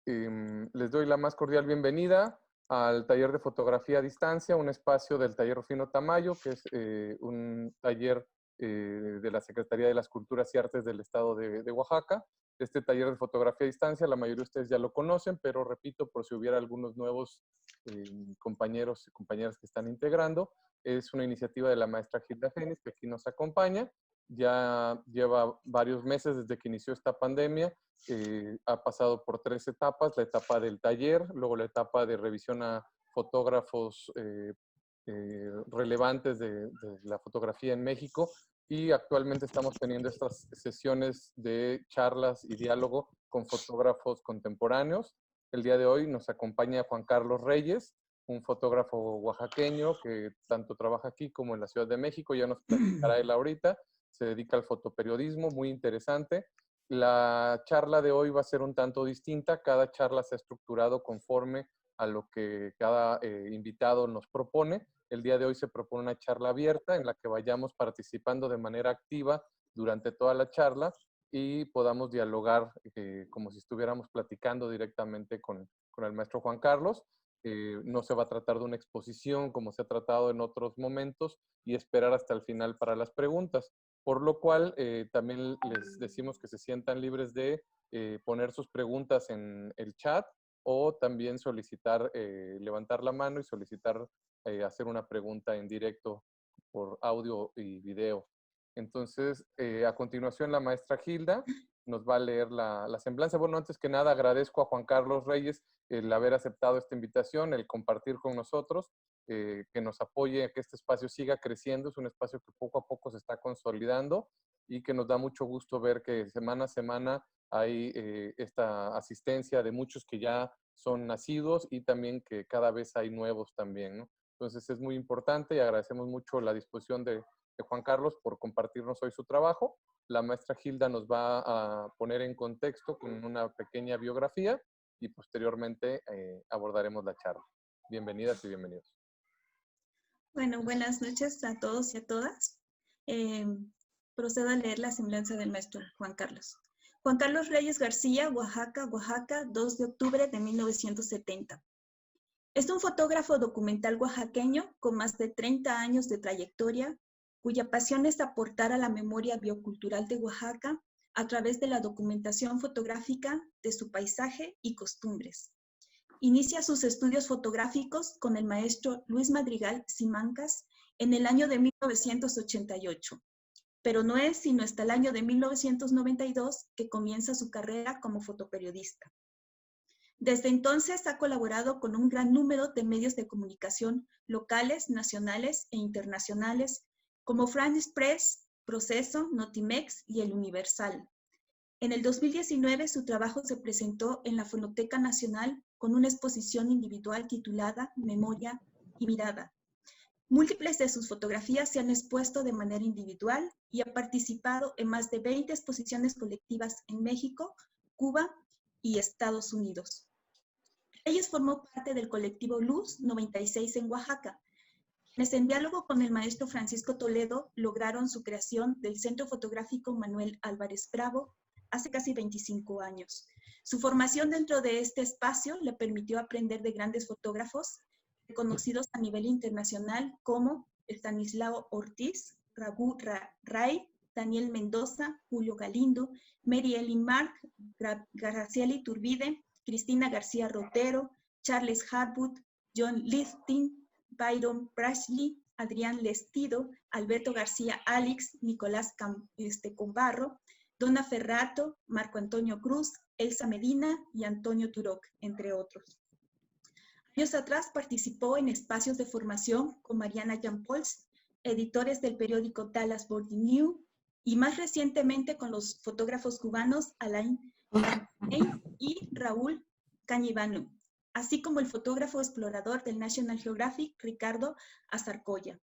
Les doy la más cordial bienvenida al taller de fotografía a distancia, un espacio del taller Rufino Tamayo, que es un taller de la Secretaría de las Culturas y Artes del Estado de Oaxaca. Este taller de fotografía a distancia, la mayoría de ustedes ya lo conocen, pero repito, por si hubiera algunos nuevos compañeros y compañeras que están integrando, es una iniciativa de la maestra Gilda Genis, que aquí nos acompaña. Ya lleva varios meses desde que inició esta pandemia. Ha pasado por 3 etapas: la etapa del taller, luego la etapa de revisión a fotógrafos relevantes de la fotografía en México, y actualmente estamos teniendo estas sesiones de charlas y diálogo con fotógrafos contemporáneos. El día de hoy nos acompaña Juan Carlos Reyes, un fotógrafo oaxaqueño que tanto trabaja aquí como en la Ciudad de México. Ya nos platicará él ahorita. Se dedica al fotoperiodismo, muy interesante. La charla de hoy va a ser un tanto distinta. Cada charla se ha estructurado conforme a lo que cada invitado nos propone. El día de hoy se propone una charla abierta en la que vayamos participando de manera activa durante toda la charla y podamos dialogar como si estuviéramos platicando directamente con el maestro Juan Carlos. No se va a tratar de una exposición como se ha tratado en otros momentos y esperar hasta el final para las preguntas. Por lo cual, también les decimos que se sientan libres de poner sus preguntas en el chat o también solicitar, levantar la mano y solicitar hacer una pregunta en directo por audio y video. Entonces, a continuación, la maestra Gilda nos va a leer la semblanza. Bueno, antes que nada, agradezco a Juan Carlos Reyes el haber aceptado esta invitación, el compartir con nosotros, que nos apoye a que este espacio siga creciendo. Es un espacio que poco a poco se está consolidando y que nos da mucho gusto ver que semana a semana hay esta asistencia de muchos que ya son nacidos y también que cada vez hay nuevos también, ¿no? Entonces es muy importante y agradecemos mucho la disposición de Juan Carlos por compartirnos hoy su trabajo. La maestra Gilda nos va a poner en contexto con una pequeña biografía y posteriormente abordaremos la charla. Bienvenidas y bienvenidos. Bueno, buenas noches a todos y a todas. Procedo a leer la semblanza del maestro Juan Carlos. Juan Carlos Reyes García, Oaxaca, 2 de octubre de 1970. Es un fotógrafo documental oaxaqueño con más de 30 años de trayectoria, cuya pasión es aportar a la memoria biocultural de Oaxaca a través de la documentación fotográfica de su paisaje y costumbres. Inicia sus estudios fotográficos con el maestro Luis Madrigal Simancas en el año de 1988, pero no es sino hasta el año de 1992 que comienza su carrera como fotoperiodista. Desde entonces ha colaborado con un gran número de medios de comunicación locales, nacionales e internacionales, como France Press, Proceso, Notimex y El Universal. En el 2019 su trabajo se presentó en la Fonoteca Nacional con una exposición individual titulada Memoria y Mirada. Múltiples de sus fotografías se han expuesto de manera individual y ha participado en más de 20 exposiciones colectivas en México, Cuba y Estados Unidos. Reyes formó parte del colectivo Luz 96 en Oaxaca, quienes en diálogo con el maestro Francisco Toledo lograron su creación del Centro Fotográfico Manuel Álvarez Bravo hace casi 25 años. Su formación dentro de este espacio le permitió aprender de grandes fotógrafos reconocidos a nivel internacional como Estanislao Ortiz, Raghu Ray, Daniel Mendoza, Julio Galindo, Mary Ellen Mark, Graciela Iturbide, Cristina García Rotero, Charles Harwood, John Lifting, Byron Brashley, Adrián Lestido, Alberto García Alix, Nicolás Combarro, Donna Ferrato, Marco Antonio Cruz, Elsa Medina y Antonio Turoc, entre otros. Años atrás participó en espacios de formación con Mariana Jampols, editores del periódico Dallas Morning News, y más recientemente con los fotógrafos cubanos Alain y Raúl Cañivano, así como el fotógrafo explorador del National Geographic, Ricardo Azarcoya.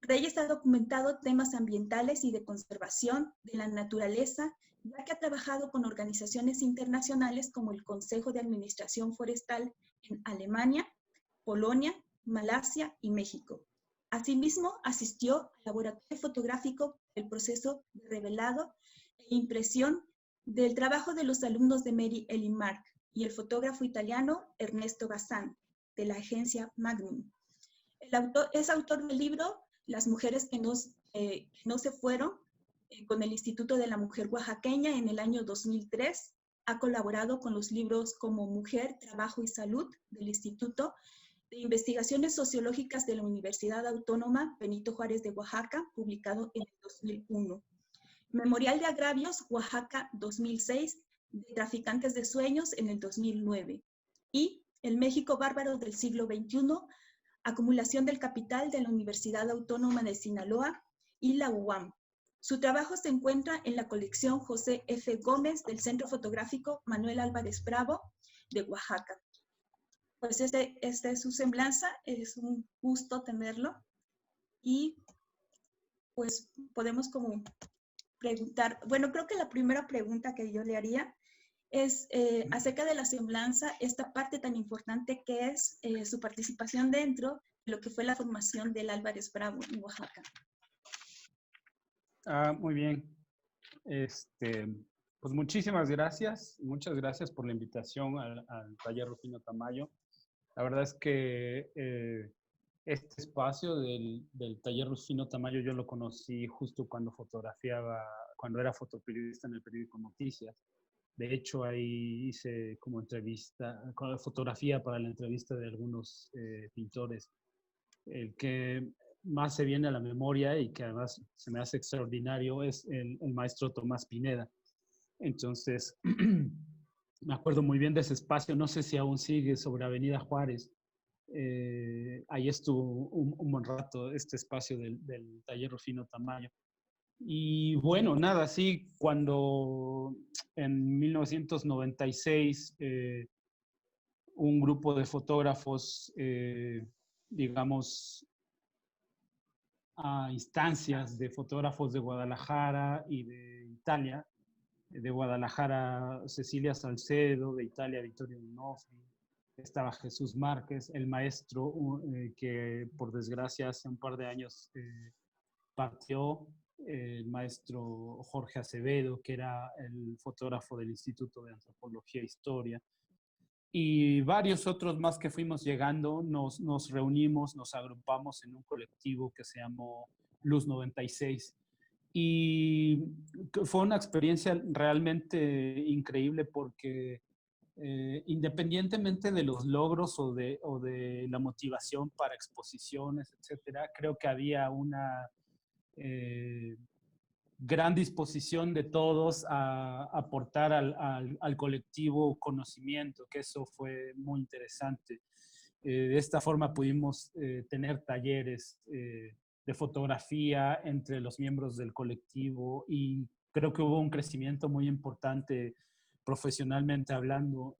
Reyes ha documentado temas ambientales y de conservación de la naturaleza, ya que ha trabajado con organizaciones internacionales como el Consejo de Administración Forestal en Alemania, Polonia, Malasia y México. Asimismo, asistió al laboratorio fotográfico del proceso de revelado e impresión del trabajo de los alumnos de Mary Ellen Mark y el fotógrafo italiano Ernesto Bazán, de la agencia Magnum. El autor, es autor del libro Las mujeres que no se fueron, con el Instituto de la Mujer Oaxaqueña en el año 2003. Ha colaborado con los libros como Mujer, Trabajo y Salud del Instituto de Investigaciones Sociológicas de la Universidad Autónoma Benito Juárez de Oaxaca, publicado en el 2001. Memorial de Agravios, Oaxaca 2006, de Traficantes de Sueños en el 2009. Y El México Bárbaro del siglo XXI, Acumulación del Capital de la Universidad Autónoma de Sinaloa y la UAM. Su trabajo se encuentra en la colección José F. Gómez del Centro Fotográfico Manuel Álvarez Bravo de Oaxaca. Pues esta es su semblanza, es un gusto tenerlo y pues podemos como preguntar, bueno, creo que la primera pregunta que yo le haría es acerca de la semblanza, esta parte tan importante que es su participación dentro de lo que fue la formación del Álvarez Bravo en Oaxaca. Muy bien. Pues muchísimas gracias. Muchas gracias por la invitación al taller Rufino Tamayo. La verdad es que este espacio del taller Rufino Tamayo yo lo conocí justo cuando cuando era fotoperiodista en el periódico Noticias. De hecho, ahí hice como fotografía para la entrevista de algunos pintores. El que más se viene a la memoria y que además se me hace extraordinario es el maestro Tomás Pineda. Entonces, me acuerdo muy bien de ese espacio, no sé si aún sigue, sobre Avenida Juárez. Ahí estuvo un buen rato este espacio del taller Rufino Tamayo. Y bueno, nada, sí, cuando en 1996 un grupo de fotógrafos, digamos, a instancias de fotógrafos de Guadalajara y de Italia, de Guadalajara Cecilia Salcedo, de Italia Vittorio Donofri, estaba Jesús Márquez, el maestro que por desgracia hace un par de años partió, el maestro Jorge Acevedo, que era el fotógrafo del Instituto de Antropología e Historia, y varios otros más que fuimos llegando, nos reunimos, nos agrupamos en un colectivo que se llamó Luz 96. Y fue una experiencia realmente increíble porque independientemente de los logros o de la motivación para exposiciones, etcétera, creo que había una gran disposición de todos a aportar al colectivo conocimiento, que eso fue muy interesante. De esta forma pudimos tener talleres de fotografía entre los miembros del colectivo y creo que hubo un crecimiento muy importante profesionalmente hablando,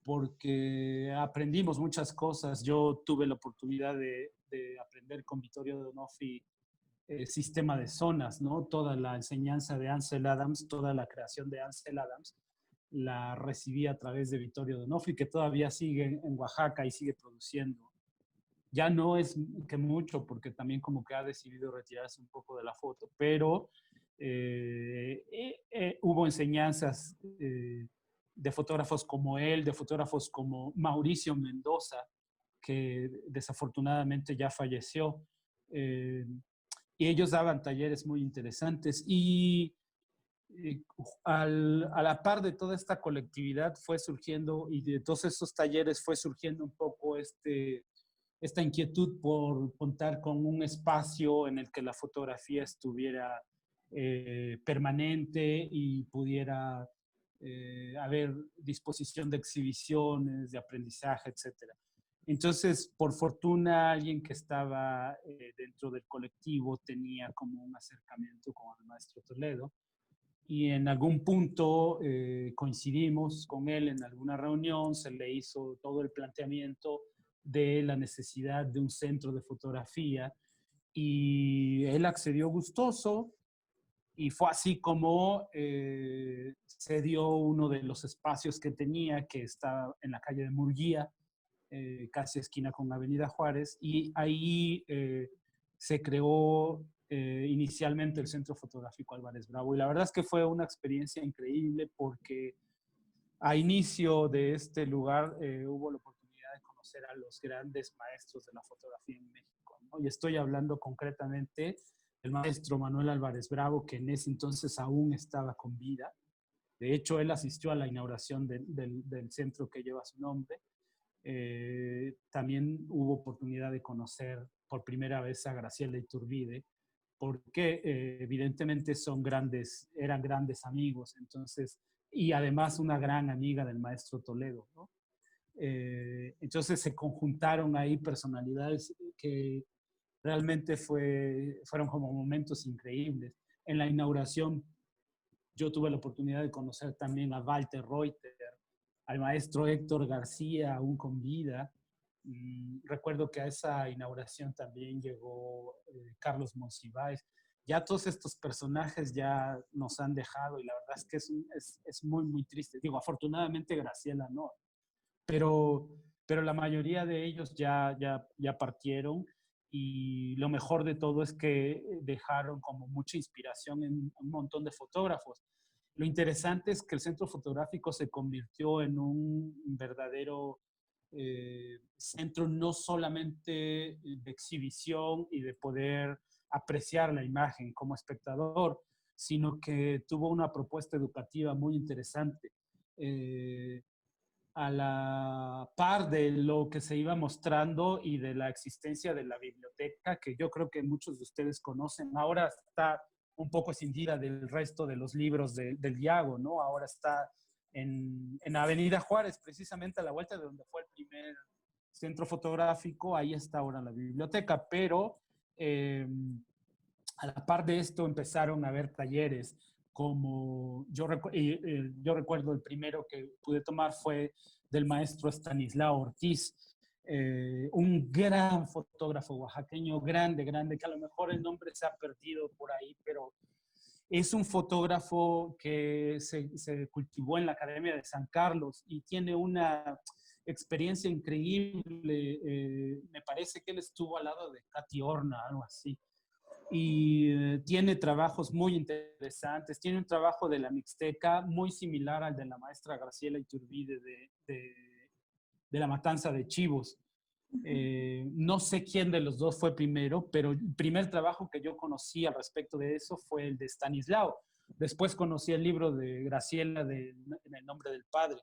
porque aprendimos muchas cosas. Yo tuve la oportunidad de aprender con Vittorio Donofri sistema de zonas, ¿no? Toda la enseñanza de Ansel Adams, toda la creación de Ansel Adams, la recibí a través de Vittorio Donofri, que todavía sigue en Oaxaca y sigue produciendo. Ya no es que mucho, porque también como que ha decidido retirarse un poco de la foto, pero hubo enseñanzas de fotógrafos como él, de fotógrafos como Mauricio Mendoza, que desafortunadamente ya falleció. Y ellos daban talleres muy interesantes y a la par de toda esta colectividad fue surgiendo y de todos esos talleres fue surgiendo un poco esta inquietud por contar con un espacio en el que la fotografía estuviera permanente y pudiera haber disposición de exhibiciones, de aprendizaje, etcétera. Entonces, por fortuna, alguien que estaba dentro del colectivo tenía como un acercamiento con el maestro Toledo y en algún punto coincidimos con él en alguna reunión, se le hizo todo el planteamiento de la necesidad de un centro de fotografía y él accedió gustoso y fue así como se dio uno de los espacios que tenía, que está en la calle de Murguía, casi esquina con Avenida Juárez, y ahí se creó inicialmente el Centro Fotográfico Álvarez Bravo. Y la verdad es que fue una experiencia increíble porque a inicio de este lugar hubo la oportunidad de conocer a los grandes maestros de la fotografía en México, ¿no? Y estoy hablando concretamente del maestro Manuel Álvarez Bravo, que en ese entonces aún estaba con vida. De hecho, él asistió a la inauguración del centro que lleva su nombre. También hubo oportunidad de conocer por primera vez a Graciela Iturbide, porque evidentemente eran grandes amigos, entonces, y además una gran amiga del maestro Toledo, ¿no? Entonces se conjuntaron ahí personalidades que realmente fueron como momentos increíbles. En la inauguración yo tuve la oportunidad de conocer también a Walter Reuter, al maestro Héctor García, aún con vida. Recuerdo que a esa inauguración también llegó Carlos Monsiváis. Ya todos estos personajes ya nos han dejado y la verdad es que es muy, muy triste. Digo, afortunadamente Graciela no, pero, pero la mayoría de ellos ya partieron y lo mejor de todo es que dejaron como mucha inspiración en un montón de fotógrafos. Lo interesante es que el centro fotográfico se convirtió en un verdadero centro no solamente de exhibición y de poder apreciar la imagen como espectador, sino que tuvo una propuesta educativa muy interesante. A la par de lo que se iba mostrando y de la existencia de la biblioteca, que yo creo que muchos de ustedes conocen. Ahora está un poco escindida del resto de los libros del Iago, ¿no? Ahora está en Avenida Juárez, precisamente a la vuelta de donde fue el primer centro fotográfico, ahí está ahora la biblioteca, pero a la par de esto empezaron a haber talleres como yo recuerdo el primero que pude tomar fue del maestro Estanislao Ortiz, un gran fotógrafo oaxaqueño, grande, que a lo mejor el nombre se ha perdido por ahí, pero es un fotógrafo que se cultivó en la Academia de San Carlos y tiene una experiencia increíble. Me parece que él estuvo al lado de Katy Horna, algo así. Y tiene trabajos muy interesantes. Tiene un trabajo de la Mixteca muy similar al de la maestra Graciela Iturbide de La Matanza de Chivos. No sé quién de los dos fue primero, pero el primer trabajo que yo conocí al respecto de eso fue el de Stanislao. Después conocí el libro de Graciela En el nombre del Padre.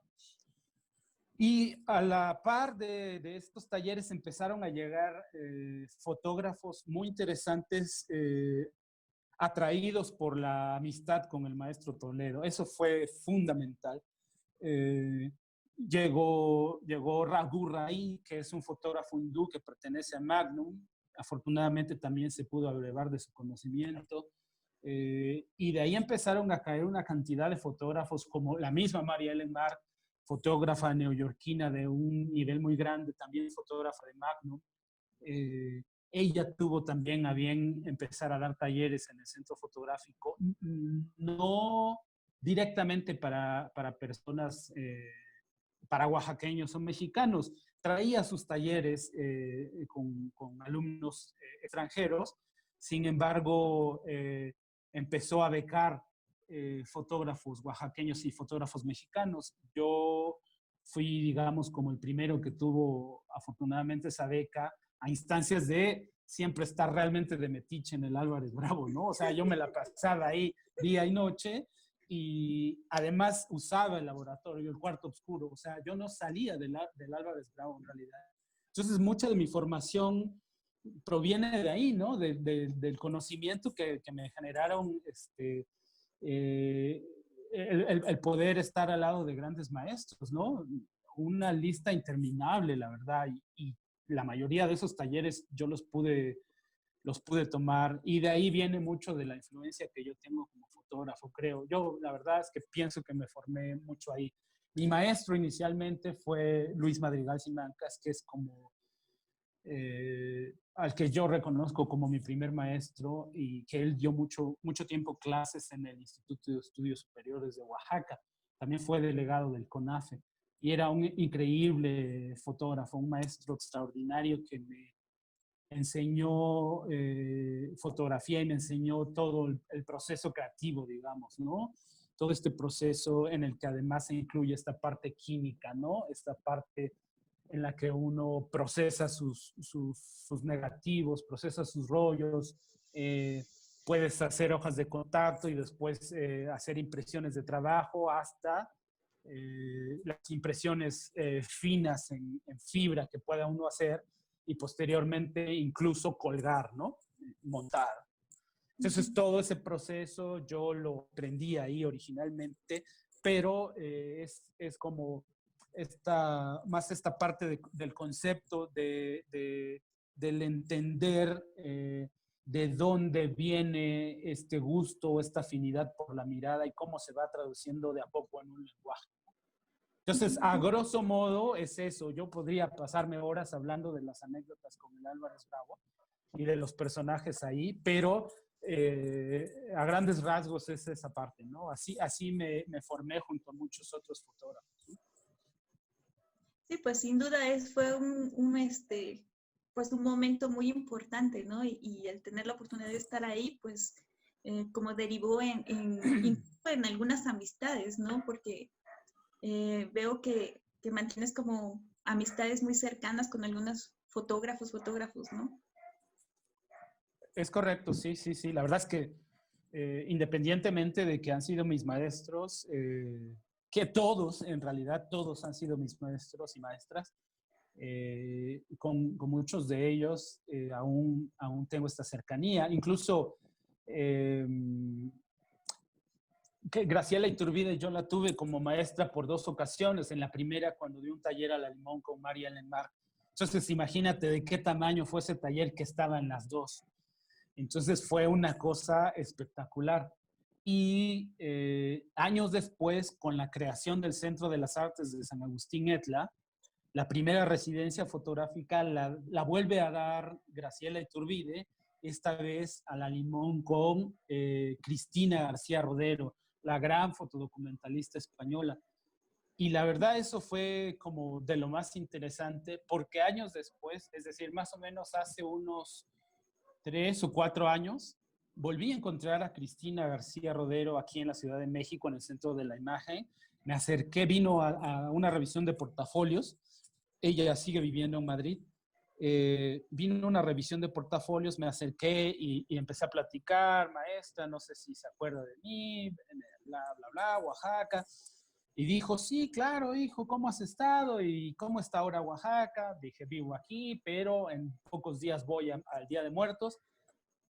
Y a la par de estos talleres empezaron a llegar fotógrafos muy interesantes, atraídos por la amistad con el maestro Toledo. Eso fue fundamental. Llegó Raghu Rai, que es un fotógrafo hindú que pertenece a Magnum. Afortunadamente también se pudo abrevar de su conocimiento. Y de ahí empezaron a caer una cantidad de fotógrafos como la misma María Ellen Mar, fotógrafa neoyorquina de un nivel muy grande, también fotógrafa de Magnum. Ella tuvo también a bien empezar a dar talleres en el centro fotográfico, no directamente para personas, para oaxaqueños o mexicanos. Traía sus talleres con alumnos extranjeros, sin embargo, empezó a becar fotógrafos oaxaqueños y fotógrafos mexicanos. Yo fui, digamos, como el primero que tuvo afortunadamente esa beca a instancias de siempre estar realmente de metiche en el Álvarez Bravo, ¿no? O sea, yo me la pasaba ahí día y noche y además usaba el laboratorio, el cuarto oscuro, o sea, yo no salía del Álvarez Bravo en realidad. Entonces, mucha de mi formación proviene de ahí, ¿no? Del conocimiento que me generaron el poder estar al lado de grandes maestros, ¿no? Una lista interminable, la verdad, y la mayoría de esos talleres yo los pude tomar y de ahí viene mucho de la influencia que yo tengo como fotógrafo, creo. Yo la verdad es que pienso que me formé mucho ahí. Mi maestro inicialmente fue Luis Madrigal Simancas, que es como al que yo reconozco como mi primer maestro y que él dio mucho tiempo clases en el Instituto de Estudios Superiores de Oaxaca. También fue delegado del CONAFE y era un increíble fotógrafo, un maestro extraordinario que me enseñó fotografía y me enseñó todo el proceso creativo, digamos, ¿no? todo este proceso en el que además se incluye esta parte química, ¿no? Esta parte en la que uno procesa sus negativos, procesa sus rollos, puedes hacer hojas de contacto y después hacer impresiones de trabajo hasta las impresiones finas en fibra que pueda uno hacer y posteriormente incluso colgar, ¿no? Montar. Entonces todo ese proceso yo lo aprendí ahí originalmente, pero es como más esta parte del concepto del entender de dónde viene este gusto, esta afinidad por la mirada y cómo se va traduciendo de a poco en un lenguaje. Entonces, a grosso modo es eso. Yo podría pasarme horas hablando de las anécdotas con el Álvarez Bravo y de los personajes ahí, pero a grandes rasgos es esa parte, ¿no? Así me formé junto a muchos otros fotógrafos, ¿no? Sí, pues sin duda fue pues un momento muy importante, ¿no? Y el tener la oportunidad de estar ahí, pues como derivó incluso en algunas amistades, ¿no? Porque veo que mantienes como amistades muy cercanas con algunos fotógrafos, ¿no? Es correcto, sí. La verdad es que independientemente de que han sido mis maestros, que todos, en realidad todos han sido mis maestros y maestras, con muchos de ellos aún tengo esta cercanía. Incluso que Graciela Iturbide yo la tuve como maestra por 2 ocasiones. En la primera, cuando di un taller a la Limón con María Ellen Mar. Entonces, imagínate de qué tamaño fue ese taller que estaba en las 2. Entonces, fue una cosa espectacular. Y años después, con la creación del Centro de las Artes de San Agustín Etla, la primera residencia fotográfica la vuelve a dar Graciela Iturbide, esta vez a la Limón con Cristina García Rodero, la gran fotodocumentalista española. Y la verdad eso fue como de lo más interesante, porque años después, es decir, más o menos hace unos 3 o 4 años, volví a encontrar a Cristina García Rodero aquí en la Ciudad de México, en el Centro de la Imagen. Me acerqué, vino a una revisión de portafolios. Ella sigue viviendo en Madrid. Vino una revisión de portafolios, me acerqué y empecé a platicar, maestra, no sé si se acuerda de mí, bla, bla, bla, Oaxaca. Y dijo, sí, claro, hijo, ¿cómo has estado? ¿Y cómo está ahora Oaxaca? Dije, vivo aquí, pero en pocos días voy al Día de Muertos.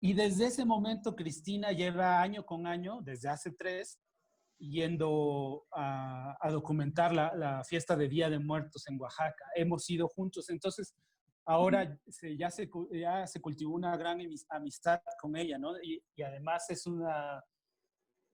Y desde ese momento, Cristina lleva año con año, desde hace 3, yendo a documentar la fiesta de Día de Muertos en Oaxaca. Hemos ido juntos. Entonces, ahora ya se cultivó una gran amistad con ella, ¿no? Y además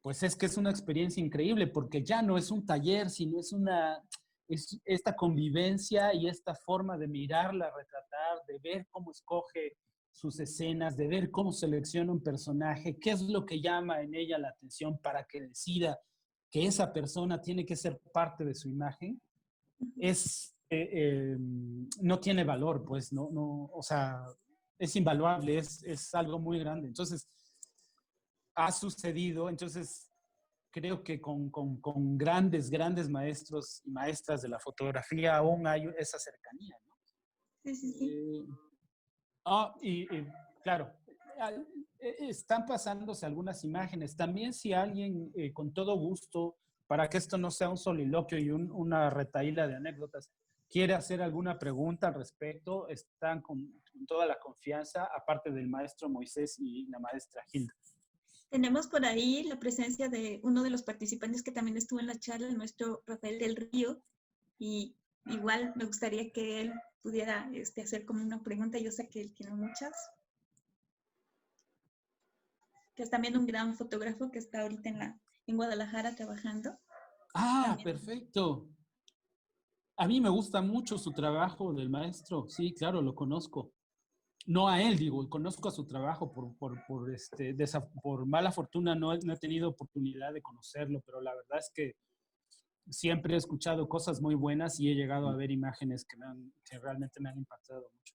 pues es que es una experiencia increíble, porque ya no es un taller, sino es esta convivencia y esta forma de mirarla, retratar, de ver cómo escoge sus escenas, de ver cómo selecciona un personaje, qué es lo que llama en ella la atención para que decida que esa persona tiene que ser parte de su imagen, no tiene valor, pues, no, o sea, es invaluable, es algo muy grande. Entonces, ha sucedido, entonces creo que con grandes maestros y maestras de la fotografía aún hay esa cercanía, ¿no? Sí. Y claro, están pasándose algunas imágenes. También si alguien, con todo gusto, para que esto no sea un soliloquio y una retahíla de anécdotas, quiere hacer alguna pregunta al respecto, están con toda la confianza, aparte del maestro Moisés y la maestra Hilda. Tenemos por ahí la presencia de uno de los participantes que también estuvo en la charla, el maestro Rafael del Río, y igual me gustaría que él pudiera hacer como una pregunta. Yo sé que él tiene muchas. Que es también un gran fotógrafo que está ahorita en Guadalajara trabajando. Ah, También. perfecto. A mí me gusta mucho su trabajo del maestro. Sí, claro, lo conozco. No a él, digo, conozco a su trabajo por mala fortuna no he tenido oportunidad de conocerlo, pero la verdad es que siempre he escuchado cosas muy buenas y he llegado a ver imágenes que realmente me han impactado mucho.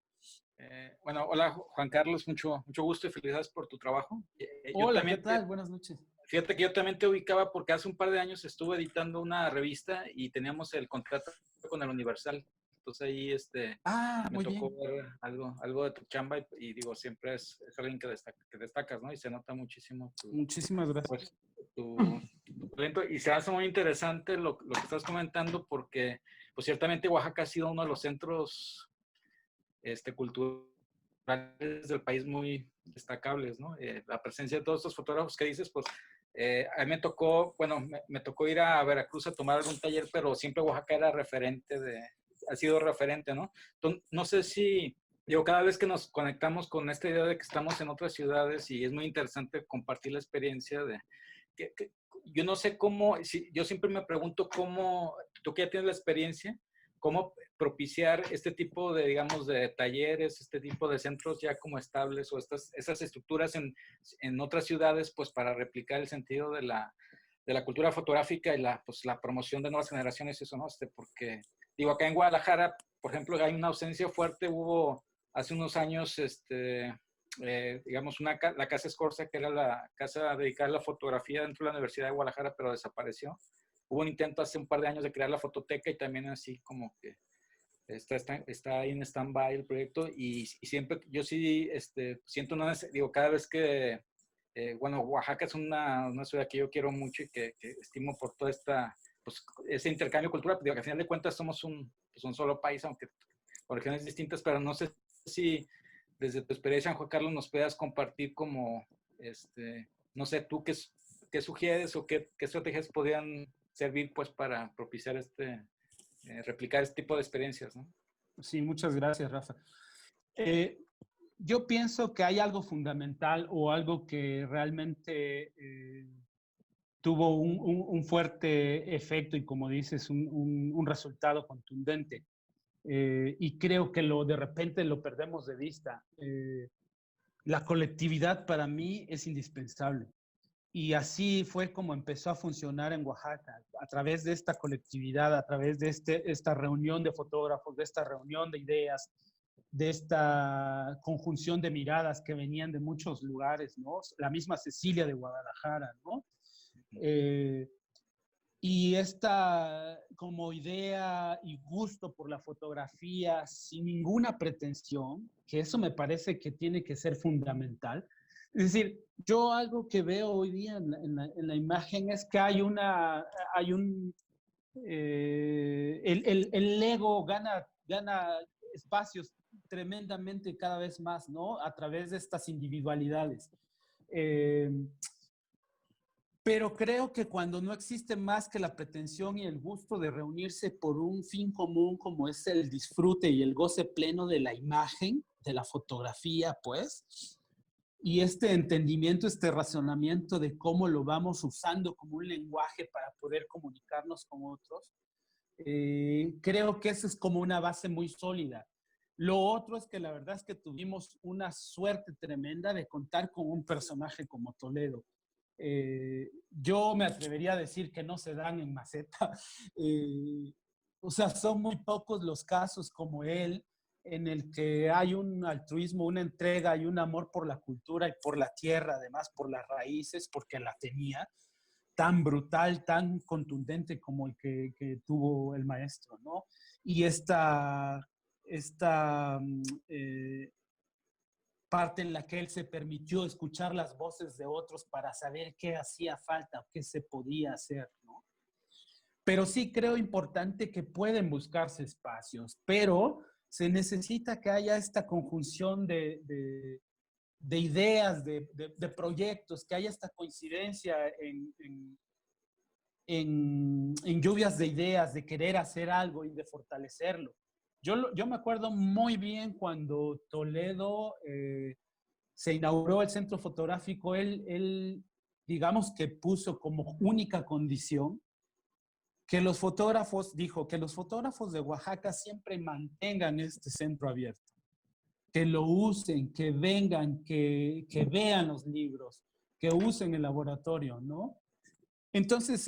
Bueno, hola Juan Carlos, mucho gusto y felicidades por tu trabajo. Hola, ¿qué tal? Buenas noches. Fíjate que yo también te ubicaba porque hace un par de años estuve editando una revista y teníamos el contrato con el Universal. Entonces ahí me Muy tocó bien. ver algo de tu chamba y digo, siempre es alguien que destacas, ¿no? Y se nota muchísimo Muchísimas gracias. pues, tu talento. Y se hace muy interesante lo que estás comentando porque, pues ciertamente Oaxaca ha sido uno de los centros culturales del país muy destacables, ¿no? La presencia de todos estos fotógrafos que dices, pues a mí me tocó, bueno, me tocó ir a Veracruz a tomar algún taller, pero siempre Oaxaca era ha sido referente, ¿no? Entonces, no sé si, digo, cada vez que nos conectamos con esta idea de que estamos en otras ciudades y es muy interesante compartir la experiencia de, yo no sé cómo, yo siempre me pregunto cómo, tú que ya tienes la experiencia, cómo propiciar este tipo de, digamos, de talleres, este tipo de centros ya como estables o esas estructuras en otras ciudades, pues para replicar el sentido de la cultura fotográfica y pues, la promoción de nuevas generaciones, eso, ¿no? Porque, digo, acá en Guadalajara, por ejemplo, hay una ausencia fuerte, hubo hace unos años, digamos, la Casa Escorza, que era la casa dedicada a la fotografía dentro de la Universidad de Guadalajara, pero desapareció. Hubo un intento hace un par de años de crear la fototeca y también así como que está ahí en stand-by el proyecto y siempre yo sí siento digo, cada vez que, bueno, Oaxaca es una ciudad que yo quiero mucho y que estimo por toda pues, ese intercambio cultural, digo, que al final de cuentas somos pues, un solo país, aunque con regiones distintas, pero no sé si desde tu experiencia, Juan Carlos, nos puedas compartir como, no sé, tú qué sugieres o qué estrategias podrían servir pues para propiciar replicar este tipo de experiencias, ¿no? Sí, muchas gracias, Rafa. Yo pienso que hay algo fundamental o algo que realmente tuvo un fuerte efecto y, como dices, un resultado contundente. Y creo que de repente lo perdemos de vista. La colectividad para mí es indispensable. Y así fue como empezó a funcionar en Oaxaca, a través de esta colectividad, a través de esta reunión de fotógrafos, de esta reunión de ideas, de esta conjunción de miradas que venían de muchos lugares, ¿no? La misma Cecilia de Guadalajara, ¿no? Y esta como idea y gusto por la fotografía sin ninguna pretensión, que eso me parece que tiene que ser fundamental. Es decir, yo algo que veo hoy día en la imagen es que el ego gana espacios tremendamente cada vez más, ¿no? A través de estas individualidades. Pero creo que cuando no existe más que la pretensión y el gusto de reunirse por un fin común, como es el disfrute y el goce pleno de la imagen, de la fotografía, pues, y este entendimiento, este razonamiento de cómo lo vamos usando como un lenguaje para poder comunicarnos con otros, creo que eso es como una base muy sólida. Lo otro es que la verdad es que tuvimos una suerte tremenda de contar con un personaje como Toledo. Yo me atrevería a decir que no se dan en maceta. O sea, son muy pocos los casos como él, en el que hay un altruismo, una entrega y un amor por la cultura y por la tierra, además por las raíces, porque la tenía, tan brutal, tan contundente como el que tuvo el maestro, ¿no? Y esta parte en la que él se permitió escuchar las voces de otros para saber qué hacía falta, qué se podía hacer, ¿no? Pero sí creo importante que pueden buscarse espacios, pero se necesita que haya esta conjunción de ideas, de proyectos, que haya esta coincidencia en lluvias de ideas, de querer hacer algo y de fortalecerlo. Yo me acuerdo muy bien cuando Toledo se inauguró el centro fotográfico, él, digamos que puso como única condición que los fotógrafos, dijo, que los fotógrafos de Oaxaca siempre mantengan este centro abierto, que lo usen, que vengan, que vean los libros, que usen el laboratorio, ¿no? Entonces,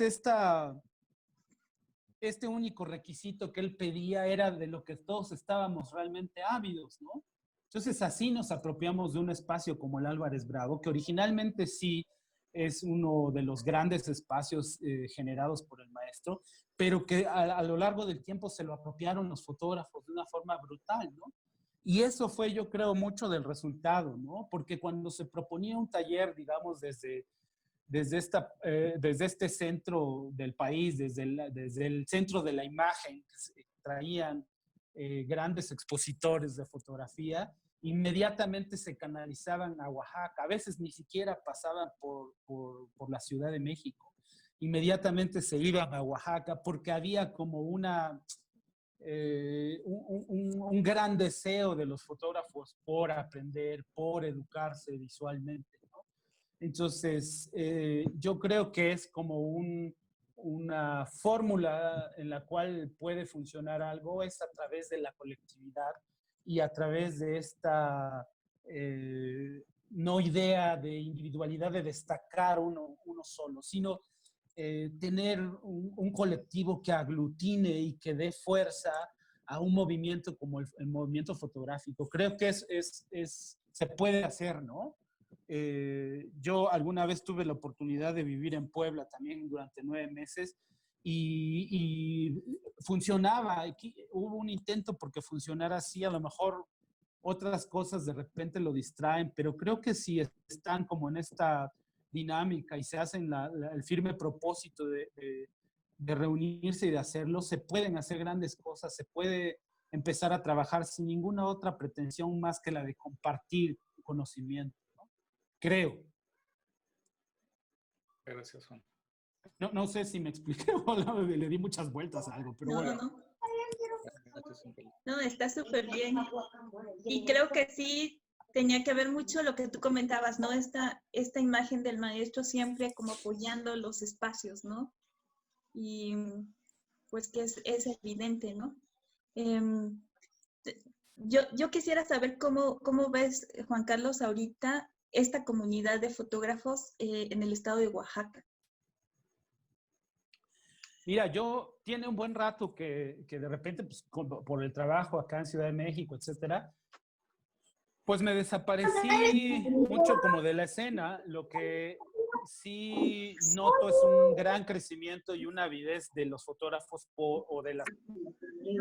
este único requisito que él pedía era de lo que todos estábamos realmente ávidos, ¿no? Entonces así nos apropiamos de un espacio como el Álvarez Bravo, que originalmente sí es uno de los grandes espacios generados por el maestro, pero que a lo largo del tiempo se lo apropiaron los fotógrafos de una forma brutal, ¿no? Y eso fue, yo creo, mucho del resultado, ¿no? Porque cuando se proponía un taller, digamos, desde este centro del país, desde el centro de la imagen, que traían grandes expositores de fotografía, inmediatamente se canalizaban a Oaxaca. A veces ni siquiera pasaban por la Ciudad de México. Inmediatamente se iban a Oaxaca porque había como un gran deseo de los fotógrafos por aprender, por educarse visualmente, ¿no? Entonces, yo creo que es como una fórmula en la cual puede funcionar algo, es a través de la colectividad y a través de esta no idea de individualidad, de destacar uno solo, sino tener un colectivo que aglutine y que dé fuerza a un movimiento como el movimiento fotográfico. Creo que se puede hacer, ¿no? Yo alguna vez tuve la oportunidad de vivir en Puebla también durante 9 meses y funcionaba. Aquí hubo un intento porque funcionara así, a lo mejor otras cosas de repente lo distraen, pero creo que si están como en esta dinámica y se hacen el firme propósito de reunirse y de hacerlo, se pueden hacer grandes cosas, se puede empezar a trabajar sin ninguna otra pretensión más que la de compartir conocimiento, ¿no? Creo. Gracias, Juan. No sé si me expliqué o le di muchas vueltas a algo, pero No, bueno. no. No, está súper bien. Y creo que sí tenía que ver mucho lo que tú comentabas, ¿no? Esta imagen del maestro siempre como apoyando los espacios, ¿no? Y pues que es evidente, ¿no? Yo quisiera saber cómo ves, Juan Carlos, ahorita esta comunidad de fotógrafos en el estado de Oaxaca. Mira, yo tiene un buen rato que de repente, pues, por el trabajo acá en Ciudad de México, etcétera, pues me desaparecí mucho como de la escena. Lo que sí noto es un gran crecimiento y una avidez de los fotógrafos o de las... ¿Y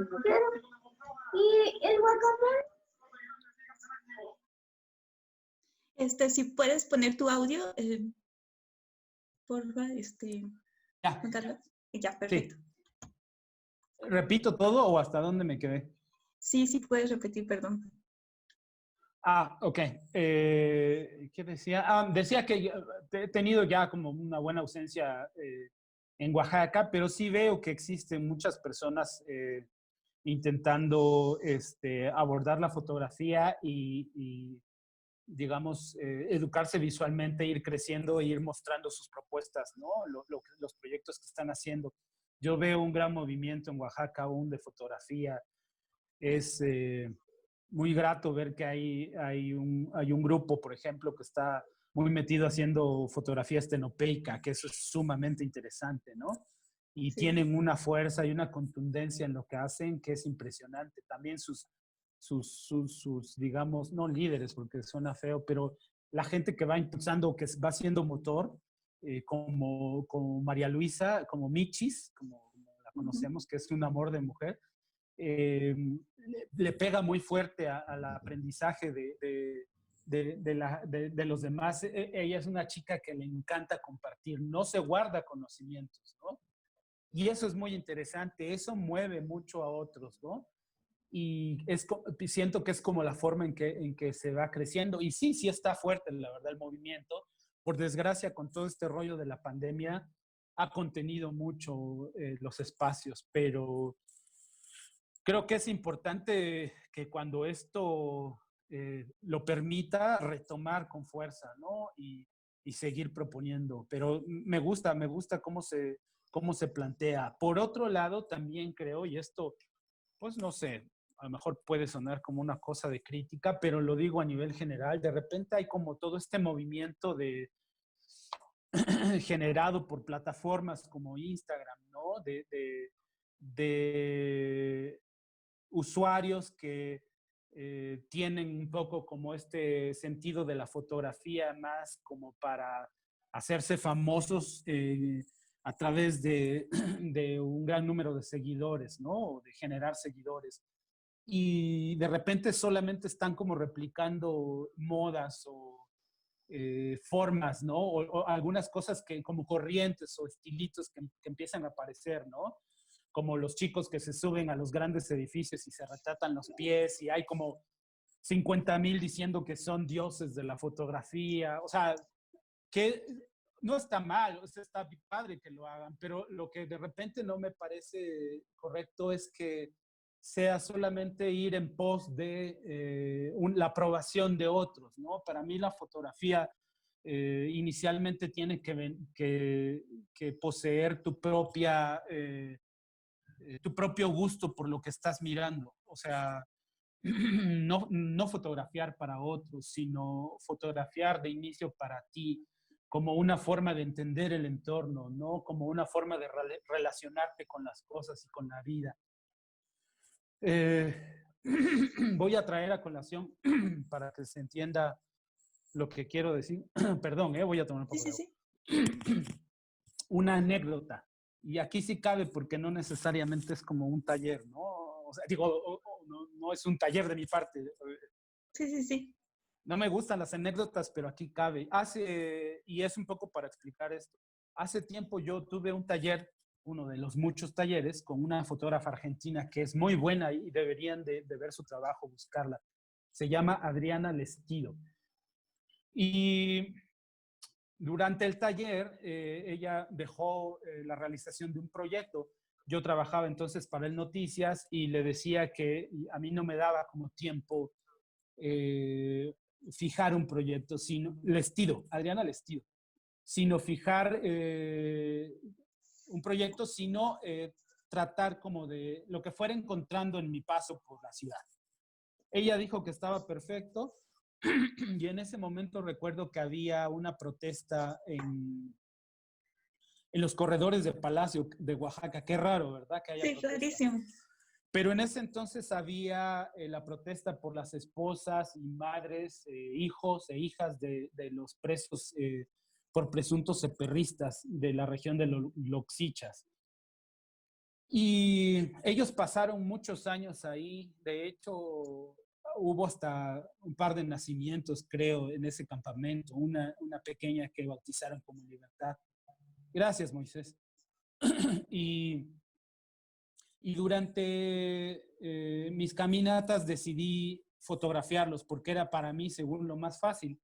el guacamole? Si puedes poner tu audio, porfa, Ya, Juan Carlos. Ya, perfecto. sí. ¿Repito todo o hasta dónde me quedé? Sí, puedes repetir, perdón. Ok. ¿Qué decía? Decía que he tenido ya como una buena ausencia en Oaxaca, pero sí veo que existen muchas personas intentando abordar la fotografía y digamos, educarse visualmente, ir creciendo e ir mostrando sus propuestas, ¿no? Los proyectos que están haciendo. Yo veo un gran movimiento en Oaxaca aún de fotografía. Es muy grato ver que hay un grupo, por ejemplo, que está muy metido haciendo fotografía estenopeica, que eso es sumamente interesante, ¿no? Y Sí. tienen una fuerza y una contundencia en lo que hacen que es impresionante. También sus digamos, no líderes, porque suena feo, pero la gente que va impulsando, que va siendo motor, como María Luisa, como Michis, como la conocemos, que es un amor de mujer, le pega muy fuerte al aprendizaje de los demás. Ella es una chica que le encanta compartir, no se guarda conocimientos, ¿no? Y eso es muy interesante, eso mueve mucho a otros, ¿no? Y siento que es como la forma en que se va creciendo. Y sí está fuerte, la verdad, el movimiento. Por desgracia, con todo este rollo de la pandemia, ha contenido mucho los espacios, pero creo que es importante que cuando esto lo permita, retomar con fuerza, ¿no? Y seguir proponiendo. Pero me gusta cómo se plantea. Por otro lado, también creo, y esto, pues no sé, a lo mejor puede sonar como una cosa de crítica, pero lo digo a nivel general, de repente hay como todo este movimiento generado por plataformas como Instagram, ¿no? De usuarios que tienen un poco como este sentido de la fotografía más como para hacerse famosos a través de un gran número de seguidores, ¿no? O de generar seguidores. Y de repente solamente están como replicando modas o formas, ¿no? O algunas cosas que como corrientes o estilitos que empiezan a aparecer, ¿no? Como los chicos que se suben a los grandes edificios y se retratan los pies y hay como 50,000 diciendo que son dioses de la fotografía. O sea, que no está mal, o sea, está padre que lo hagan, pero lo que de repente no me parece correcto es que sea solamente ir en pos de la aprobación de otros, ¿no? Para mí la fotografía inicialmente tiene que poseer tu propio gusto por lo que estás mirando. O sea, no fotografiar para otros, sino fotografiar de inicio para ti, como una forma de entender el entorno, no como una forma de relacionarte con las cosas y con la vida. Voy a traer a colación para que se entienda lo que quiero decir. Perdón, voy a tomar un poco de agua. Una anécdota. Y aquí sí cabe porque no necesariamente es como un taller, ¿no? O sea, digo, no es un taller de mi parte. Sí. No me gustan las anécdotas, pero aquí cabe. Y es un poco para explicar esto. Hace tiempo yo tuve un taller, uno de los muchos talleres, con una fotógrafa argentina que es muy buena y deberían de ver su trabajo, buscarla. Se llama Adriana Lestido. Y durante el taller, ella dejó la realización de un proyecto. Yo trabajaba entonces para el Noticias y le decía que a mí no me daba como tiempo fijar un proyecto, sino Adriana Lestido, sino fijar un proyecto, sino tratar como de lo que fuera encontrando en mi paso por la ciudad. Ella dijo que estaba perfecto y en ese momento recuerdo que había una protesta en los corredores del Palacio de Oaxaca. Qué raro, ¿verdad? Que haya protesta. Clarísimo. Pero en ese entonces había la protesta por las esposas y madres, hijos e hijas de los presos por presuntos seperristas de la región de Loxichas. Y ellos pasaron muchos años ahí. De hecho, hubo hasta un par de nacimientos, creo, en ese campamento. Una pequeña que bautizaron como Libertad. Gracias, Moisés. Y durante mis caminatas decidí fotografiarlos porque era para mí, según lo más fácil.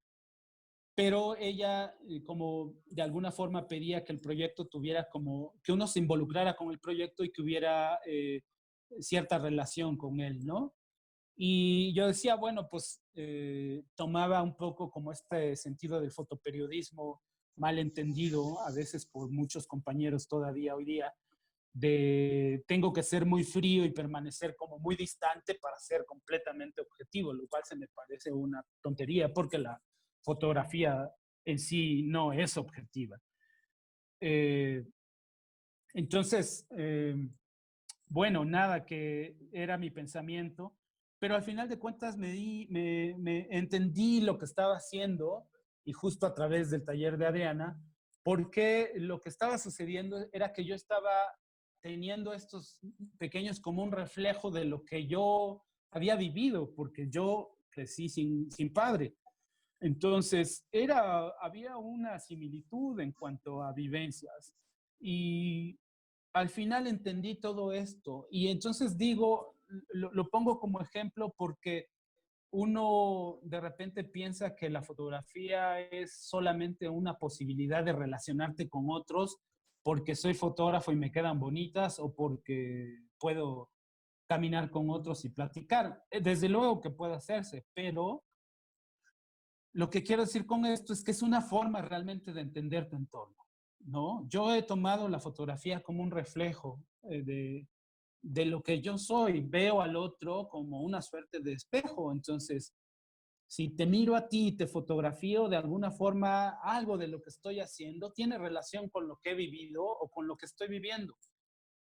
Pero ella, como de alguna forma pedía que el proyecto tuviera como, que uno se involucrara con el proyecto y que hubiera cierta relación con él, ¿no? Y yo decía, bueno, pues tomaba un poco como este sentido del fotoperiodismo mal entendido, a veces por muchos compañeros todavía hoy día, de tengo que ser muy frío y permanecer como muy distante para ser completamente objetivo, lo cual se me parece una tontería porque la fotografía en sí no es objetiva. Entonces, bueno, nada, que era mi pensamiento, pero al final de cuentas me entendí lo que estaba haciendo y justo a través del taller de Adriana, porque lo que estaba sucediendo era que yo estaba teniendo estos pequeños como un reflejo de lo que yo había vivido, porque yo crecí sin padre. Entonces, había una similitud en cuanto a vivencias. Y al final entendí todo esto. Y entonces digo, lo pongo como ejemplo porque uno de repente piensa que la fotografía es solamente una posibilidad de relacionarte con otros porque soy fotógrafo y me quedan bonitas o porque puedo caminar con otros y platicar. Desde luego que puede hacerse, pero lo que quiero decir con esto es que es una forma realmente de entender tu entorno, ¿no? Yo he tomado la fotografía como un reflejo de lo que yo soy. Veo al otro como una suerte de espejo. Entonces, si te miro a ti y te fotografío, de alguna forma algo de lo que estoy haciendo tiene relación con lo que he vivido o con lo que estoy viviendo.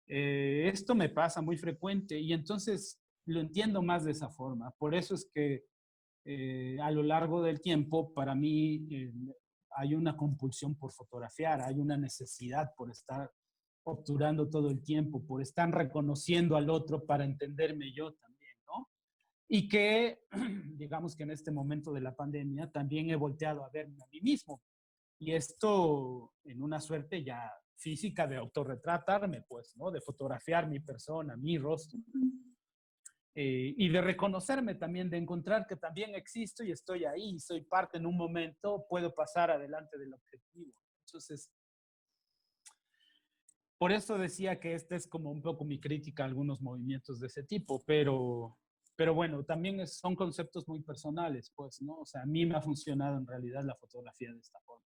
Esto me pasa muy frecuente y entonces lo entiendo más de esa forma. Por eso es que a lo largo del tiempo, para mí, hay una compulsión por fotografiar, hay una necesidad por estar obturando todo el tiempo, por estar reconociendo al otro para entenderme yo también, ¿no? Y que, digamos que en este momento de la pandemia también he volteado a verme a mí mismo. Y esto en una suerte ya física de autorretratarme, pues, ¿no? De fotografiar mi persona, mi rostro. Y de reconocerme también, de encontrar que también existo y estoy ahí, soy parte en un momento, puedo pasar adelante del objetivo. Entonces, por eso decía que este es como un poco mi crítica a algunos movimientos de ese tipo, pero bueno, también son conceptos muy personales, pues, ¿no? O sea, a mí me ha funcionado en realidad la fotografía de esta forma.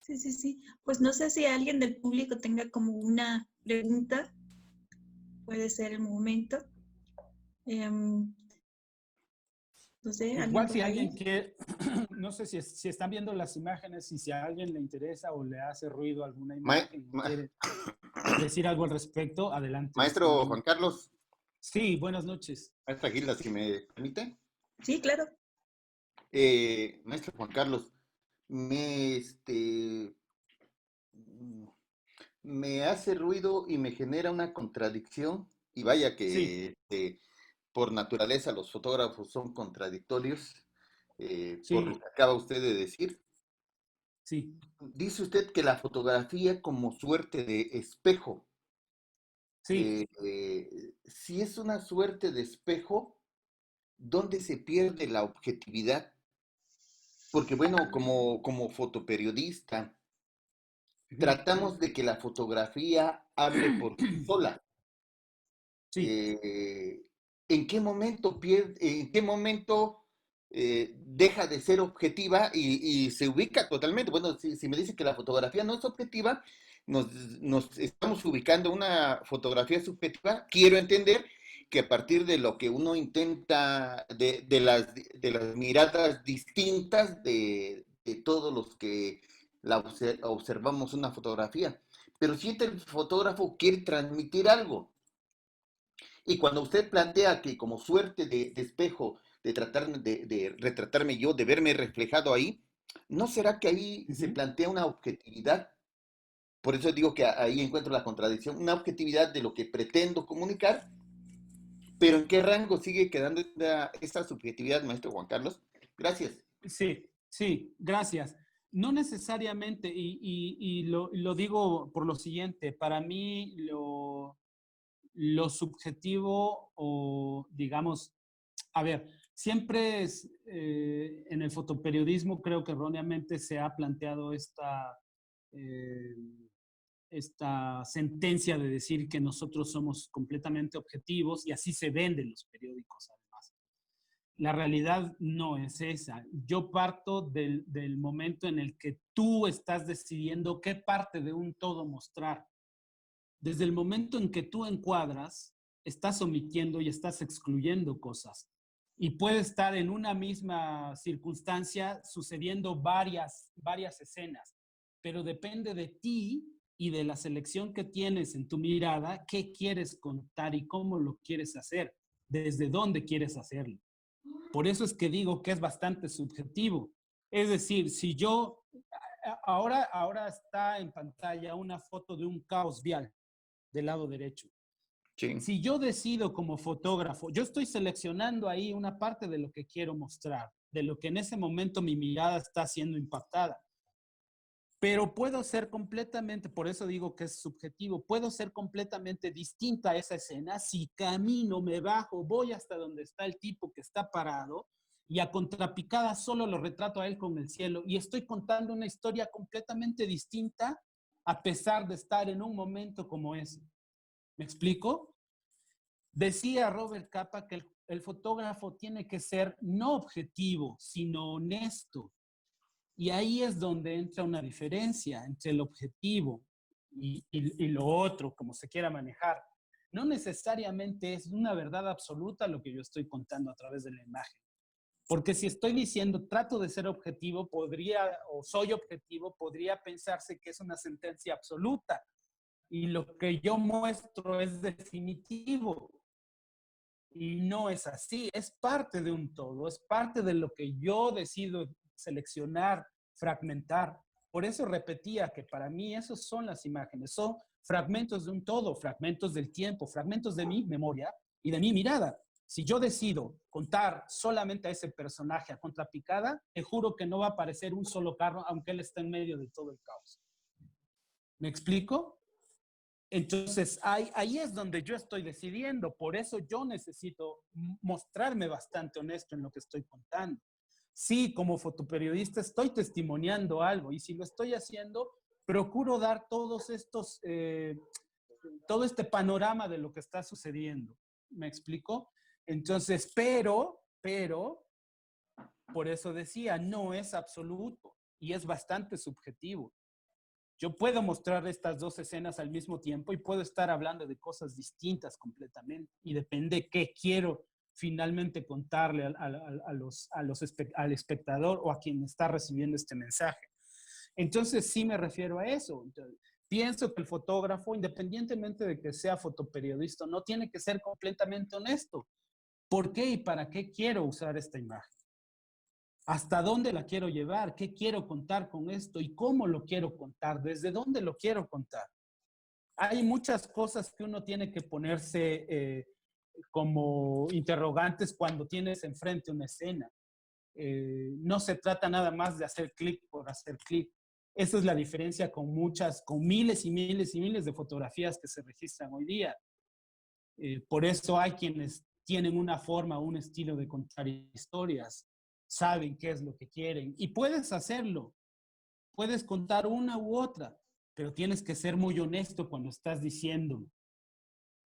Sí, sí, sí. Pues no sé si alguien del público tenga como una pregunta. Puede ser el momento. No sé, ¿alguien Igual por si ahí? alguien quiere, no sé si están viendo las imágenes y si a alguien le interesa o le hace ruido alguna Ma- imagen o ma- quiere decir algo al respecto, adelante. Maestro Juan Carlos, Sí, buenas noches. maestra Gilda, si me permite. Sí, claro. Maestro Juan Carlos, me, este, me hace ruido y me genera una contradicción, y vaya Sí, que por naturaleza los fotógrafos son contradictorios, por lo sí, que acaba usted de decir. sí, Dice usted que la fotografía como suerte de espejo. sí. Si es una suerte de espejo, ¿dónde se pierde la objetividad? Porque bueno, como fotoperiodista, Ujú, tratamos de que la fotografía hable por sí sola. sí. ¿En qué momento deja de ser objetiva y se ubica totalmente? Bueno, si me dice que la fotografía no es objetiva, nos estamos ubicando una fotografía subjetiva. Quiero entender que a partir de lo que uno intenta, de las miradas distintas de todos los que observamos una fotografía. Pero si el fotógrafo quiere transmitir algo, y cuando usted plantea que como suerte de espejo, de tratar de retratarme yo, de verme reflejado ahí, ¿no será que ahí se Ujú. plantea una objetividad? Por eso digo que ahí encuentro la contradicción, una objetividad de lo que pretendo comunicar, pero ¿en qué rango sigue quedando esta subjetividad, maestro Juan Carlos? Gracias. Sí, sí, gracias. No necesariamente, y lo digo por lo siguiente, para mí lo subjetivo o digamos, a ver, siempre es, en el fotoperiodismo creo que erróneamente se ha planteado eh, esta sentencia de decir que nosotros somos completamente objetivos y así se venden los periódicos además. La realidad no es esa. Yo parto del momento en el que tú estás decidiendo qué parte de un todo mostrar. Desde el momento en que tú encuadras, estás omitiendo y estás excluyendo cosas. Y puede estar en una misma circunstancia sucediendo varias escenas, pero depende de ti y de la selección que tienes en tu mirada, qué quieres contar y cómo lo quieres hacer, desde dónde quieres hacerlo. Por eso es que digo que es bastante subjetivo. Es decir, si yo, ahora está en pantalla una foto de un caos vial del lado derecho. Sí. Si yo decido como fotógrafo, yo estoy seleccionando ahí una parte de lo que quiero mostrar, de lo que en ese momento mi mirada está siendo impactada. Pero puedo ser completamente, por eso digo que es subjetivo, puedo ser completamente distinta a esa escena si camino, me bajo, voy hasta donde está el tipo que está parado y a contrapicada solo lo retrato a él con el cielo y estoy contando una historia completamente distinta a pesar de estar en un momento como ese. ¿Me explico? Decía Robert Capa que el fotógrafo tiene que ser no objetivo, sino honesto. Y ahí es donde entra una diferencia entre el objetivo y lo otro, como se quiera manejar. No necesariamente es una verdad absoluta lo que yo estoy contando a través de la imagen. Porque si estoy diciendo trato de ser objetivo, o soy objetivo, podría pensarse que es una sentencia absoluta. Y lo que yo muestro es definitivo. Y no es así, es parte de un todo, es parte de lo que yo decido seleccionar, fragmentar. Por eso repetía que para mí esos son las imágenes, son fragmentos de un todo, fragmentos del tiempo, fragmentos de mi memoria y de mi mirada. Si yo decido contar solamente a ese personaje a contrapicada, te juro que no va a aparecer un solo carro, aunque él esté en medio de todo el caos. ¿Me explico? Entonces, ahí es donde yo estoy decidiendo. Por eso yo necesito mostrarme bastante honesto en lo que estoy contando. Sí, como fotoperiodista estoy testimoniando algo y si lo estoy haciendo, procuro dar todos estos, todo este panorama de lo que está sucediendo. ¿Me explico? Entonces, pero, por eso decía, no es absoluto y es bastante subjetivo. Yo puedo mostrar estas dos escenas al mismo tiempo y puedo estar hablando de cosas distintas completamente y depende qué quiero finalmente contarle al espectador o a quien está recibiendo este mensaje. Entonces sí me refiero a eso. Entonces, pienso que el fotógrafo, independientemente de que sea fotoperiodista, no tiene que ser completamente honesto. ¿Por qué y para qué quiero usar esta imagen? ¿Hasta dónde la quiero llevar? ¿Qué quiero contar con esto? ¿Y cómo lo quiero contar? ¿Desde dónde lo quiero contar? Hay muchas cosas que uno tiene que ponerse como interrogantes cuando tienes enfrente una escena. No se trata nada más de hacer clic por hacer clic. Esa es la diferencia con miles y miles y miles de fotografías que se registran hoy día. Por eso hay quienes tienen una forma, un estilo de contar historias, saben qué es lo que quieren y puedes hacerlo. Puedes contar una u otra, pero tienes que ser muy honesto cuando estás diciéndolo.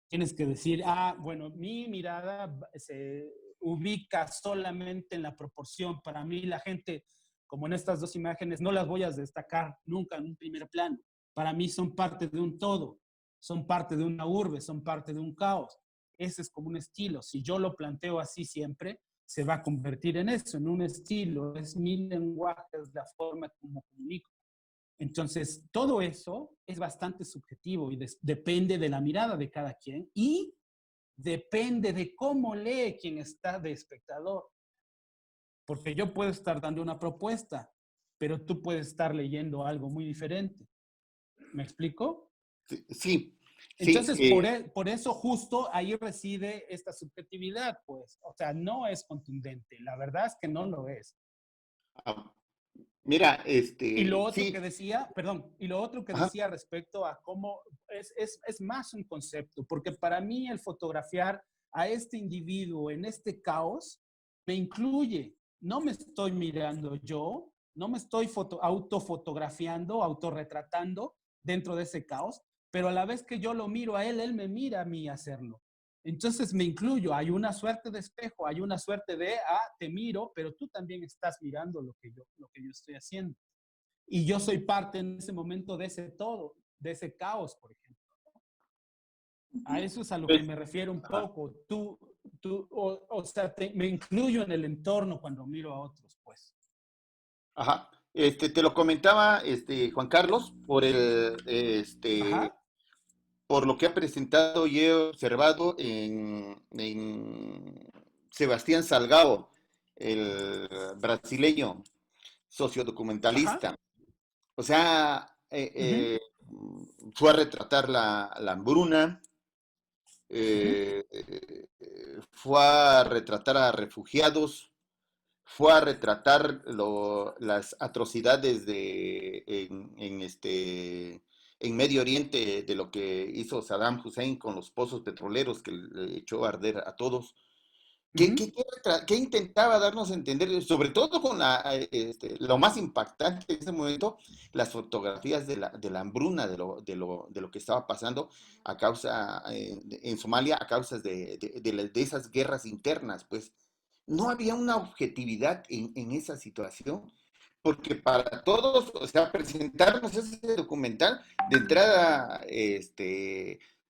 Tienes que decir, bueno, mi mirada se ubica solamente en la proporción. Para mí la gente, como en estas dos imágenes, no las voy a destacar nunca en un primer plano. Para mí son parte de un todo, son parte de una urbe, son parte de un caos. Ese es como un estilo. Si yo lo planteo así siempre, se va a convertir en eso, en un estilo. Es mi lenguaje, es la forma como comunico. Entonces, todo eso es bastante subjetivo y depende de la mirada de cada quien y depende de cómo lee quien está de espectador. Porque yo puedo estar dando una propuesta, pero tú puedes estar leyendo algo muy diferente. ¿Me explico? Sí, Entonces, sí. por eso justo ahí reside esta subjetividad, pues. O sea, no es contundente. La verdad es que no lo es. Mira, Y lo otro sí, que decía, perdón, y lo otro que ajá, decía respecto a cómo es más un concepto, porque para mí el fotografiar a este individuo en este caos me incluye. No me estoy mirando yo, no me estoy autofotografiando, autorretratando dentro de ese caos, pero a la vez que yo lo miro a él, él me mira a mí hacerlo. Entonces me incluyo, hay una suerte de espejo, hay una suerte de, te miro, pero tú también estás mirando lo que yo estoy haciendo. Y yo soy parte en ese momento de ese todo, de ese caos, por ejemplo. A eso es a lo que pues, me refiero un ajá, poco. O sea, me incluyo en el entorno cuando miro a otros, pues. ajá. Te lo comentaba, Juan Carlos, Ajá, por lo que ha presentado y he observado en Sebastián Salgado, el brasileño ajá, sociodocumentalista. O sea, uh-huh, fue a retratar la hambruna, uh-huh, fue a retratar a refugiados, fue a retratar las atrocidades en Medio Oriente de lo que hizo Saddam Hussein con los pozos petroleros que le echó a arder a todos. uh-huh, ¿Qué intentaba darnos a entender? Sobre todo con lo más impactante en ese momento, las fotografías de la hambruna, de lo que estaba pasando a causa, en Somalia a causa de esas guerras internas, pues no había una objetividad en esa situación, porque para todos, o sea, presentarnos ese documental, de entrada,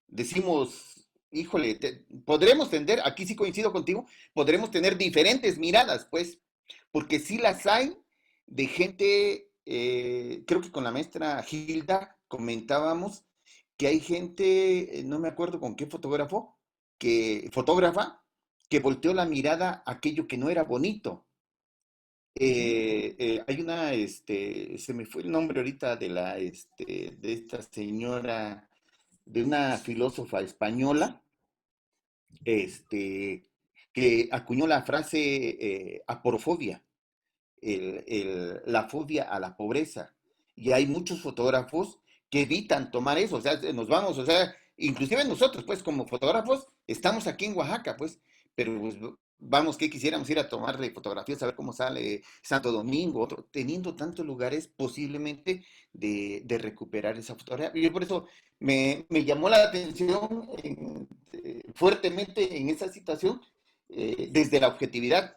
decimos, híjole, podremos tener, aquí sí coincido contigo, podremos tener diferentes miradas, pues, porque sí las hay de gente, creo que con la maestra Hilda comentábamos que hay gente, no me acuerdo con qué fotógrafa, que volteó la mirada a aquello que no era bonito. Hay una, se me fue el nombre ahorita de esta señora, de una filósofa española, este, que acuñó la frase aporofobia, la fobia a la pobreza. Y hay muchos fotógrafos que evitan tomar eso, o sea, nos vamos, o sea, inclusive nosotros, pues, como fotógrafos, estamos aquí en Oaxaca, pues, pero pues, vamos, que quisiéramos ir a tomarle fotografías, a ver cómo sale Santo Domingo, otro, teniendo tantos lugares posiblemente de recuperar esa fotografía. Yo por eso me llamó la atención fuertemente en esa situación, desde la objetividad.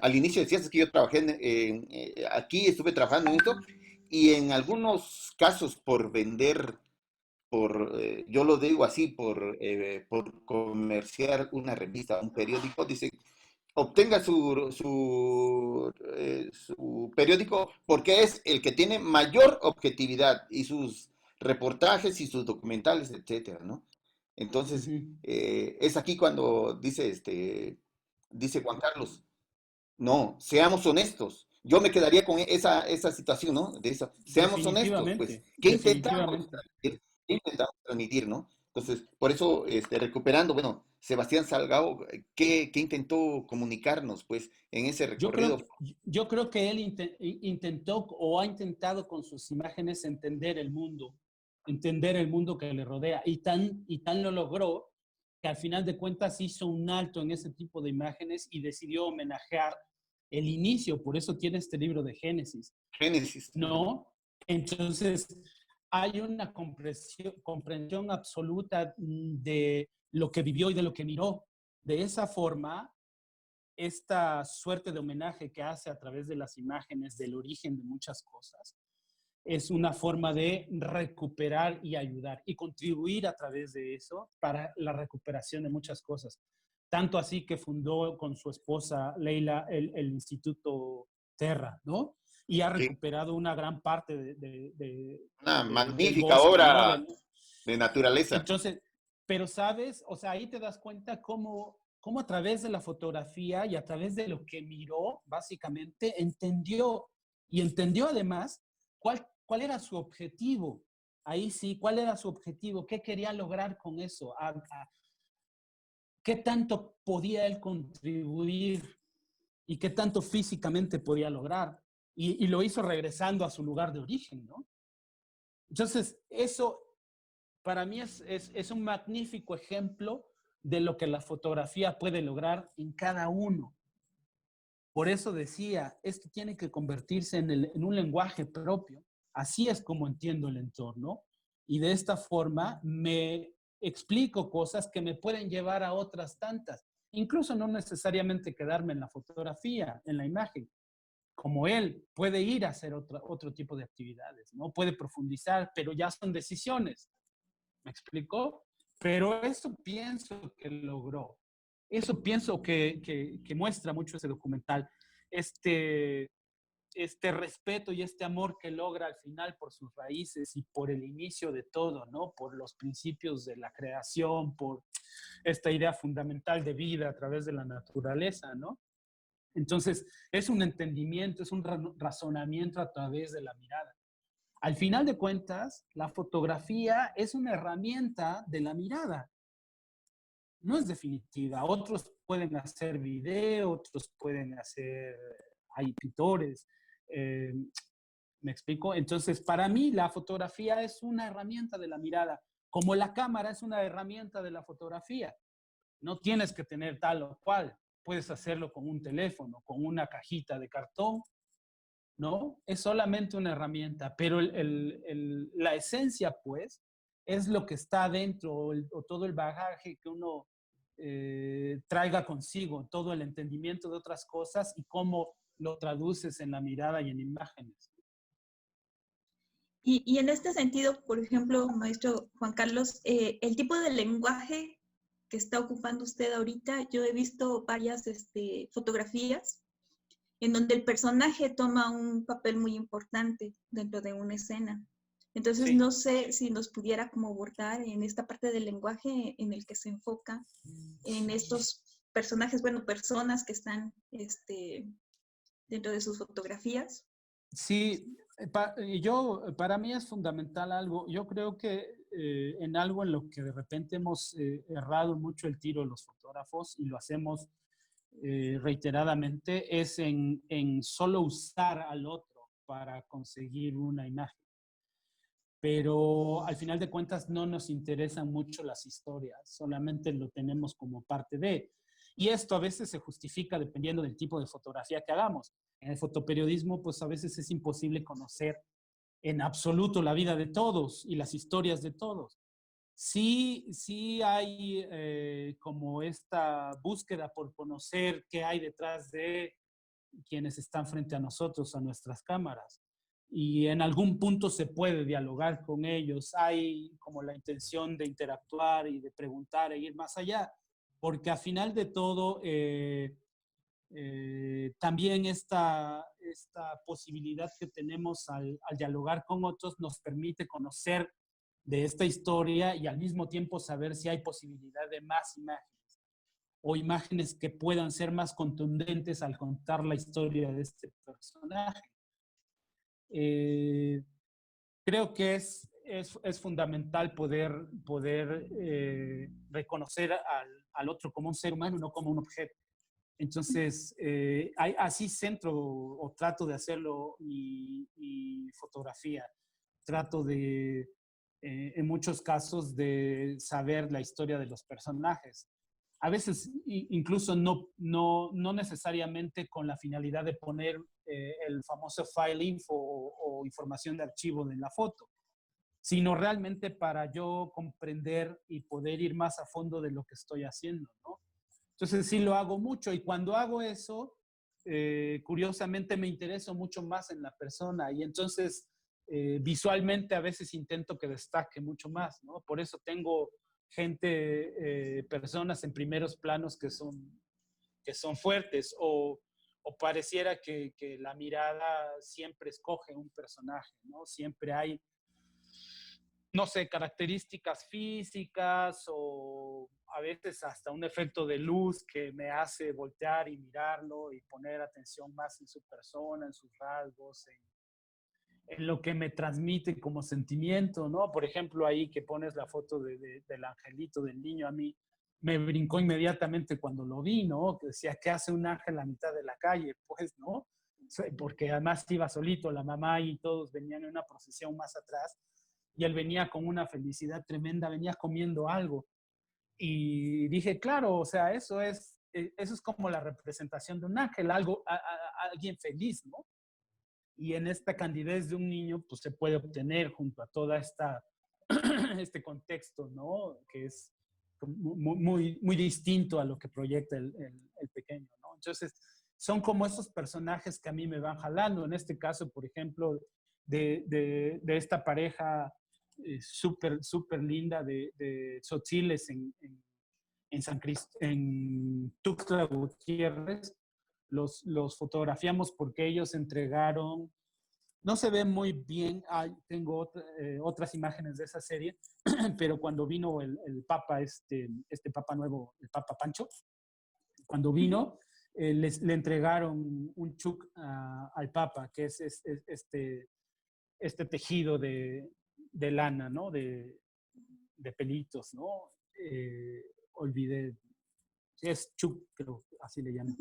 Al inicio decías que yo trabajé aquí, estuve trabajando en esto, y en algunos casos por vender, yo lo digo así, por comerciar una revista, un periódico, dice, obtenga su periódico porque es el que tiene mayor objetividad y sus reportajes y sus documentales, etcétera, ¿no? Entonces, Ujú. es aquí cuando dice Juan Carlos, no, seamos honestos. Yo me quedaría con esa situación, ¿no? De eso. Seamos honestos, pues. Definitivamente, ¿Qué intentamos definitivamente. transmitir? ¿Qué intentamos transmitir, no? Entonces, por eso, recuperando, bueno, Sebastián Salgado, ¿qué intentó comunicarnos, pues, en ese Yo recorrido? creo, yo creo que él intentó o ha intentado con sus imágenes entender el mundo que le rodea y tan lo logró que al final de cuentas hizo un alto en ese tipo de imágenes y decidió homenajear el inicio, por eso tiene este libro de Génesis, Génesis. ¿no? Entonces, hay una comprensión absoluta de lo que vivió y de lo que miró. De esa forma, esta suerte de homenaje que hace a través de las imágenes del origen de muchas cosas, es una forma de recuperar y ayudar y contribuir a través de eso para la recuperación de muchas cosas. Tanto así que fundó con su esposa Leila el Instituto Terra, ¿no? Y ha Sí. recuperado una gran parte Una del magnífica bosque, ¿no? obra de naturaleza. Entonces, pero sabes, o sea, ahí te das cuenta cómo a través de la fotografía y a través de lo que miró, básicamente, entendió además cuál era su objetivo. Ahí sí, cuál era su objetivo, qué quería lograr con eso, qué tanto podía él contribuir y qué tanto físicamente podía lograr. Y lo hizo regresando a su lugar de origen, ¿no? Entonces, eso para mí es un magnífico ejemplo de lo que la fotografía puede lograr en cada uno. Por eso decía, esto tiene que convertirse en un lenguaje propio. Así es como entiendo el entorno y de esta forma me explico cosas que me pueden llevar a otras tantas. Incluso no necesariamente quedarme en la fotografía, en la imagen. Como él puede ir a hacer otro tipo de actividades, ¿no? Puede profundizar, pero ya son decisiones. ¿Me explicó? Pero eso pienso que logró. Eso pienso que muestra mucho ese documental. Este, este respeto y este amor que logra al final por sus raíces y por el inicio de todo, ¿no? Por los principios de la creación, por esta idea fundamental de vida a través de la naturaleza, ¿no? Entonces, es un entendimiento, es un razonamiento a través de la mirada. Al final de cuentas, la fotografía es una herramienta de la mirada, no es definitiva. Otros pueden hacer video, otros pueden hacer, hay pintores, eh, ¿me explico? Entonces, para mí la fotografía es una herramienta de la mirada, como la cámara es una herramienta de la fotografía. No tienes que tener tal o cual, puedes hacerlo con un teléfono, con una cajita de cartón, ¿no? Es solamente una herramienta, pero la esencia, pues, es lo que está dentro o todo el bagaje que uno traiga consigo, todo el entendimiento de otras cosas y cómo lo traduces en la mirada y en imágenes. Y en este sentido, por ejemplo, maestro Juan Carlos, el tipo de lenguaje que está ocupando usted ahorita, yo he visto varias fotografías en donde el personaje toma un papel muy importante dentro de una escena. Entonces, Sí. no sé si nos pudiera como abordar en esta parte del lenguaje en el que se enfoca en estos personajes, bueno, personas que están dentro de sus fotografías. Sí, para mí es fundamental algo. Yo creo que en algo en lo que de repente hemos errado mucho el tiro los fotógrafos y lo hacemos reiteradamente es en solo usar al otro para conseguir una imagen. Pero al final de cuentas no nos interesan mucho las historias, solamente lo tenemos como parte de. Y esto a veces se justifica dependiendo del tipo de fotografía que hagamos. En el fotoperiodismo, pues a veces es imposible conocer en absoluto la vida de todos y las historias de todos. Sí hay como esta búsqueda por conocer qué hay detrás de quienes están frente a nosotros, a nuestras cámaras. Y en algún punto se puede dialogar con ellos. Hay como la intención de interactuar y de preguntar e ir más allá, porque a final de todo, también esta posibilidad que tenemos al dialogar con otros nos permite conocer de esta historia y al mismo tiempo saber si hay posibilidad de más imágenes o imágenes que puedan ser más contundentes al contar la historia de este personaje. Creo que es fundamental poder reconocer al otro como un ser humano, no como un objeto. Entonces, así centro o trato de hacerlo mi fotografía. Trato de, en muchos casos, de saber la historia de los personajes. A veces incluso no necesariamente con la finalidad de poner el famoso file info o información de archivo de la foto, sino realmente para yo comprender y poder ir más a fondo de lo que estoy haciendo, ¿no? Entonces sí lo hago mucho y cuando hago eso, curiosamente me intereso mucho más en la persona y entonces visualmente a veces intento que destaque mucho más, ¿no? Por eso tengo gente, personas en primeros planos que son fuertes o pareciera que la mirada siempre escoge un personaje, ¿no? Siempre hay, no sé, características físicas o a veces hasta un efecto de luz que me hace voltear y mirarlo y poner atención más en su persona, en sus rasgos, en lo que me transmite como sentimiento, ¿no? Por ejemplo, ahí que pones la foto del angelito, del niño, a mí me brincó inmediatamente cuando lo vi, ¿no? Que decía, ¿qué hace un ángel a la mitad de la calle? Pues, ¿no? Porque además iba solito, la mamá y todos venían en una procesión más atrás y él venía con una felicidad tremenda, venía comiendo algo. Y dije, claro, o sea, eso es como la representación de un ángel, alguien feliz, ¿no? Y en esta candidez de un niño, pues se puede obtener junto a toda este contexto, ¿no? Que es muy distinto a lo que proyecta el pequeño, ¿no? Entonces, son como esos personajes que a mí me van jalando. En este caso, por ejemplo, de esta pareja súper linda de Tzotziles en Tuxtla Gutiérrez, los fotografiamos porque ellos entregaron, no se ve muy bien, tengo otras imágenes de esa serie, pero cuando vino el Papa, este Papa nuevo, el Papa Pancho, cuando vino, le entregaron un chuk al Papa, que es este tejido de lana, ¿no? De pelitos, ¿no? Olvidé, es chuk, creo, así le llaman.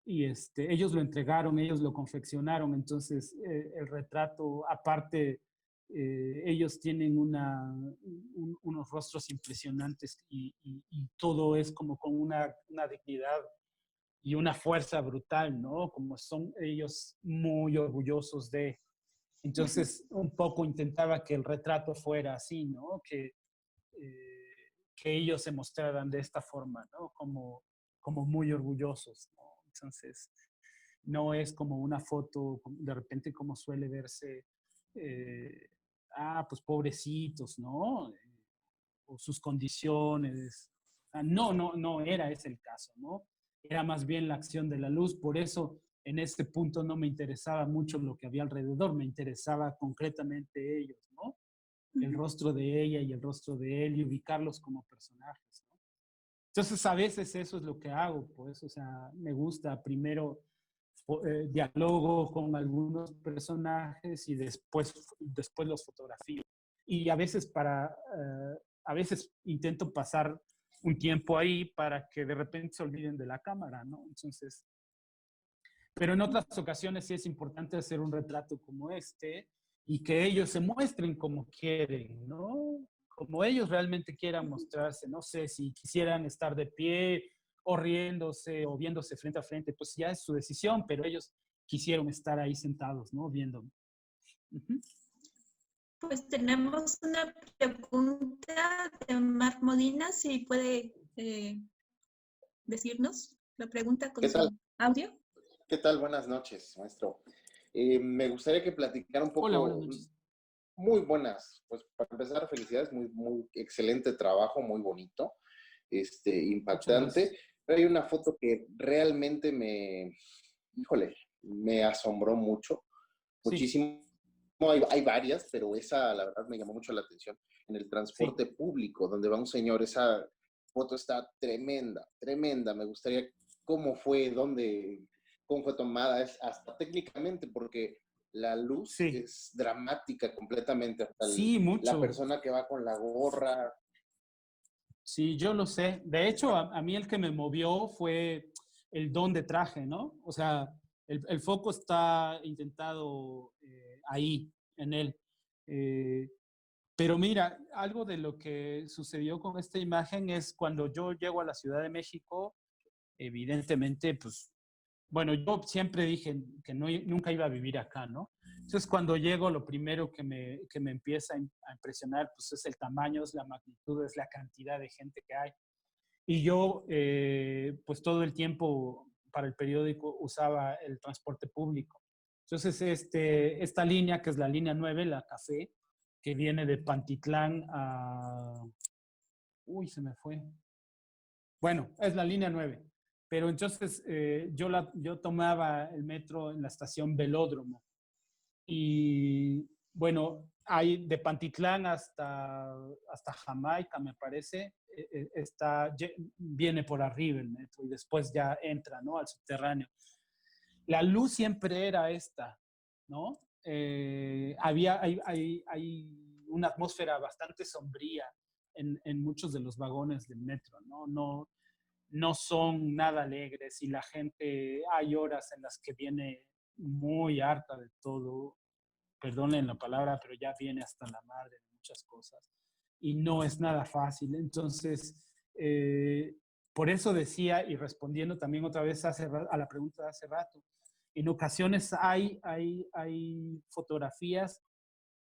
Y ellos lo entregaron, ellos lo confeccionaron, entonces el retrato, aparte, ellos tienen unos rostros impresionantes y todo es como con una dignidad y una fuerza brutal, ¿no? Como son ellos muy orgullosos de. Entonces, un poco intentaba que el retrato fuera así, ¿no? Que ellos se mostraran de esta forma, ¿no? Como muy orgullosos, ¿no? Entonces, no es como una foto, de repente como suele verse, pues pobrecitos, ¿no? O sus condiciones. No era ese el caso, ¿no? Era más bien la acción de la luz, por eso en este punto no me interesaba mucho lo que había alrededor, me interesaba concretamente ellos, ¿no? El rostro de ella y el rostro de él y ubicarlos como personajes, ¿no? Entonces, a veces eso es lo que hago, pues, o sea, me gusta primero dialogo con algunos personajes y después los fotografío. Y a veces intento pasar un tiempo ahí para que de repente se olviden de la cámara, ¿no? Entonces, pero en otras ocasiones sí es importante hacer un retrato como este y que ellos se muestren como quieren, ¿no? Como ellos realmente quieran mostrarse. No sé si quisieran estar de pie o riéndose o viéndose frente a frente, pues ya es su decisión, pero ellos quisieron estar ahí sentados, ¿no? Viéndome. Pues tenemos una pregunta de Marc Molina, si puede decirnos la pregunta con ¿Qué tal? su audio. ¿Qué tal? Buenas noches, maestro. Me gustaría que platicara un Hola, buenas poco, noches. muy buenas, pues para empezar, felicidades, muy, muy excelente trabajo, muy bonito, Muchas impactante. gracias. Pero hay una foto que realmente híjole, me asombró mucho, Sí, muchísimo. Hay varias, pero esa, la verdad, me llamó mucho la atención. En el sí. transporte público, donde va un señor, esa foto está tremenda, tremenda. Me gustaría cómo fue, cómo fue tomada, es hasta técnicamente, porque la luz Sí, es dramática completamente. Hasta sí, la mucho. persona que va con la gorra. Sí, yo lo sé. De hecho, a mí el que me movió fue el don de traje, ¿no? O sea, el foco está intentado ahí, en él. Eh, pero mira, algo de lo que sucedió con esta imagen es cuando yo llego a la Ciudad de México, evidentemente, pues bueno, yo siempre dije que no, nunca iba a vivir acá, ¿no? Entonces, cuando llego, lo primero que me empieza a impresionar, pues es el tamaño, es la magnitud, es la cantidad de gente que hay. Y yo, pues todo el tiempo para el periódico usaba el transporte público. Entonces, esta línea, que es la línea 9, la café, que viene de Pantitlán a... Uy, se me fue. Bueno, es la línea 9. Pero entonces yo tomaba el metro en la estación Velódromo. Y bueno, hay de Pantitlán hasta Jamaica, me parece, viene por arriba el metro y después ya entra, ¿no? Al subterráneo. La luz siempre era esta, ¿no? Hay una atmósfera bastante sombría en muchos de los vagones del metro, ¿no? No son nada alegres y la gente, hay horas en las que viene muy harta de todo, perdonen la palabra, pero ya viene hasta la madre de muchas cosas y no es nada fácil. Entonces, por eso decía, y respondiendo también otra vez a la pregunta de hace rato, en ocasiones hay fotografías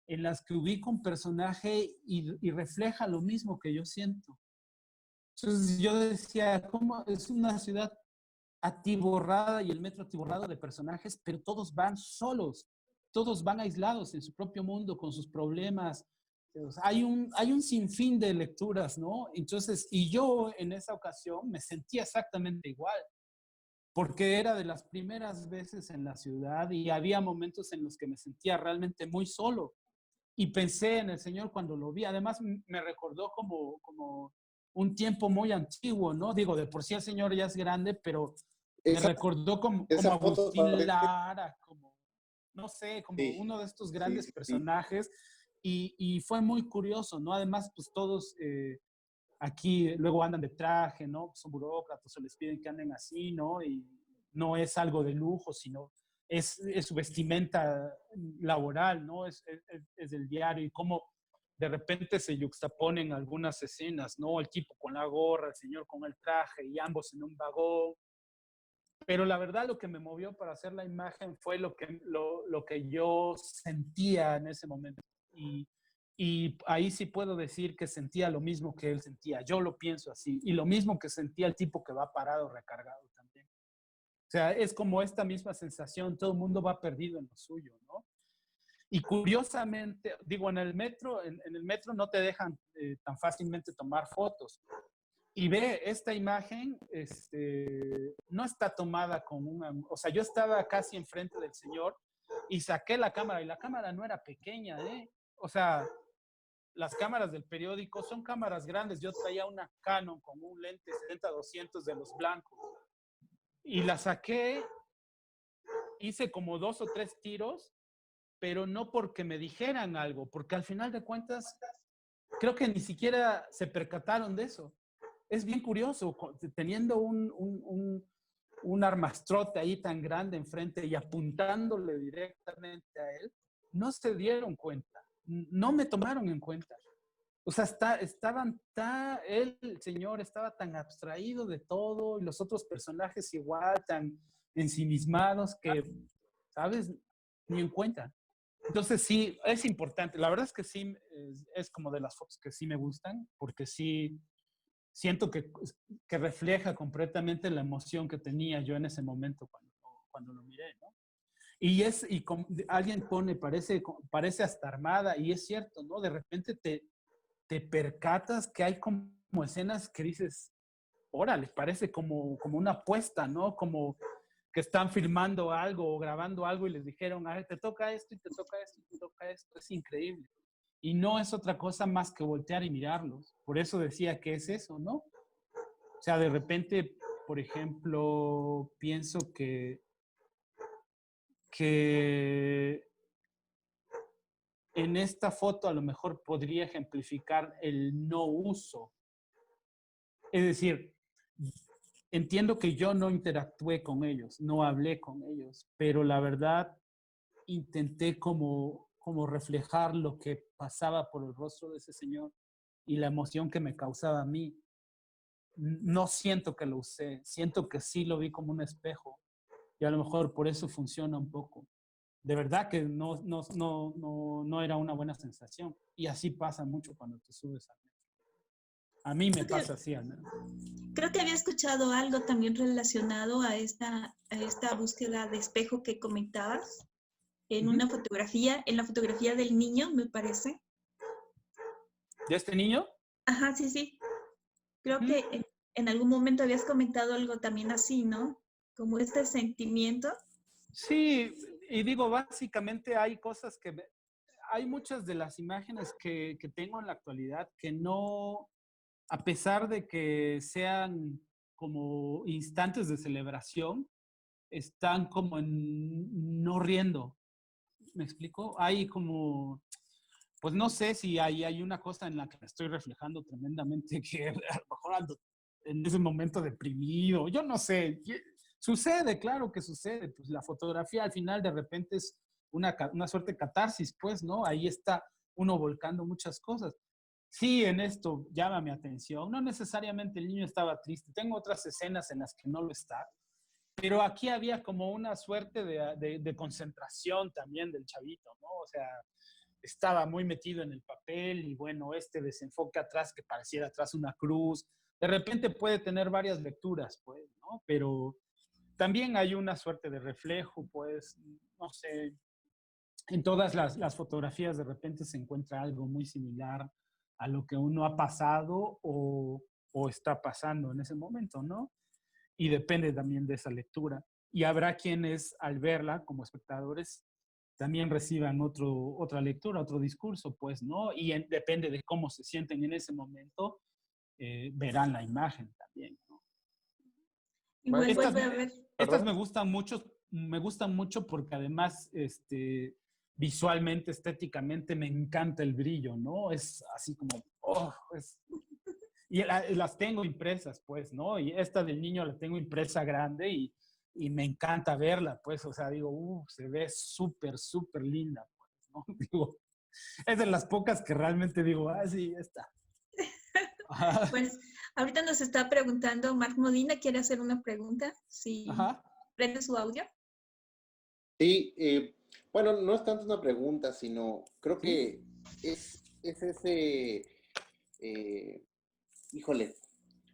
en las que ubico un personaje y refleja lo mismo que yo siento. Entonces yo decía, ¿cómo es una ciudad atiborrada y el metro atiborrado de personajes, pero todos van solos, todos van aislados en su propio mundo con sus problemas? O sea, hay un sinfín de lecturas, ¿no? Entonces, y yo en esa ocasión me sentía exactamente igual, porque era de las primeras veces en la ciudad y había momentos en los que me sentía realmente muy solo. Y pensé en el Señor cuando lo vi. Además, me recordó como un tiempo muy antiguo, ¿no? Digo, de por sí el Señor ya es grande, pero me Esa, recordó como esa foto Agustín parece, Lara, como, no sé, como sí, uno de estos sí, grandes sí, sí. personajes. Y fue muy curioso, ¿no? Además, pues todos aquí luego andan de traje, ¿no? Son burócratas o les piden que anden así, ¿no? Y no es algo de lujo, sino es su vestimenta laboral, ¿no? Es del diario y cómo de repente se yuxtaponen algunas escenas, ¿no? El tipo con la gorra, el señor con el traje y ambos en un vagón. Pero la verdad lo que me movió para hacer la imagen fue lo que yo sentía en ese momento. Y ahí sí puedo decir que sentía lo mismo que él sentía. Yo lo pienso así. Y lo mismo que sentía el tipo que va parado recargado también. O sea, es como esta misma sensación, todo el mundo va perdido en lo suyo, ¿no? Y curiosamente, digo, en el metro no te dejan tan fácilmente tomar fotos. Y ve, esta imagen no está tomada con una... O sea, yo estaba casi enfrente del señor y saqué la cámara y la cámara no era pequeña, ¿eh? O sea, las cámaras del periódico son cámaras grandes. Yo traía una Canon con un lente 70-200 de los blancos y la saqué, hice como 2 o 3 tiros, pero no porque me dijeran algo, porque al final de cuentas creo que ni siquiera se percataron de eso. Es bien curioso, teniendo un armastrote ahí tan grande enfrente y apuntándole directamente a él, no se dieron cuenta, no me tomaron en cuenta. O sea, el señor estaba tan abstraído de todo y los otros personajes igual, tan ensimismados que, ¿sabes? Ni en cuenta. Entonces sí, es importante. La verdad es que sí, es como de las fotos que sí me gustan, porque sí siento que refleja completamente la emoción que tenía yo en ese momento cuando lo miré, ¿no? Y como alguien pone, parece hasta armada, y es cierto, ¿no? De repente te percatas que hay como escenas que dices, órale, parece como una apuesta, ¿no? Como que están filmando algo o grabando algo y les dijeron, a ver, te toca esto y te toca esto y te toca esto. Es increíble. Y no es otra cosa más que voltear y mirarlos. Por eso decía que es eso, ¿no? O sea, de repente, por ejemplo, pienso que en esta foto a lo mejor podría ejemplificar el no uso. Es decir, entiendo que yo no interactué con ellos, no hablé con ellos, pero la verdad intenté como reflejar lo que pasaba por el rostro de ese señor y la emoción que me causaba a mí. No siento que lo usé, siento que sí lo vi como un espejo y a lo mejor por eso funciona un poco. De verdad que no era una buena sensación y así pasa mucho cuando te subes al metro. A mí me pasa así, al menos. Creo que había escuchado algo también relacionado a esta búsqueda de espejo que comentabas en una fotografía, en la fotografía del niño, me parece. ¿De este niño? Ajá, sí, sí. Creo que en algún momento habías comentado algo también así, ¿no? Como este sentimiento. Sí, y digo, básicamente hay cosas hay muchas de las imágenes que tengo en la actualidad que no, a pesar de que sean como instantes de celebración, están como en no riendo. ¿Me explico? Hay como, pues no sé si hay una cosa en la que me estoy reflejando tremendamente que a lo mejor ando en ese momento deprimido, yo no sé. Sucede, claro que sucede. Pues la fotografía al final de repente es una suerte de catarsis, pues, ¿no? Ahí está uno volcando muchas cosas. Sí, en esto llama mi atención. No necesariamente el niño estaba triste. Tengo otras escenas en las que no lo está. Pero aquí había como una suerte de concentración también del chavito, ¿no? O sea, estaba muy metido en el papel y bueno, este desenfoque atrás que pareciera atrás una cruz. De repente puede tener varias lecturas, pues, ¿no? Pero también hay una suerte de reflejo, pues, no sé, en todas las fotografías de repente se encuentra algo muy similar a lo que uno ha pasado o está pasando en ese momento, ¿no? Y depende también de esa lectura. Y habrá quienes al verla como espectadores también reciban otra lectura, otro discurso, pues, ¿no? Y depende de cómo se sienten en ese momento, verán la imagen también, ¿no? Igual Maestro, vuelve a ver. Estas perdón. me gustan mucho porque además, visualmente, estéticamente, me encanta el brillo, ¿no? Es así como, y las tengo impresas, pues, ¿no? Y esta del niño la tengo impresa grande y me encanta verla, pues, o sea, digo, se ve súper, súper linda, pues, ¿no? Digo, es de las pocas que realmente digo, sí, está. Pues ahorita nos está preguntando Marc Modina, quiere hacer una pregunta. Si Ajá. prende su audio. Sí, bueno, no es tanto una pregunta, sino creo ¿Sí? que es ese, híjole,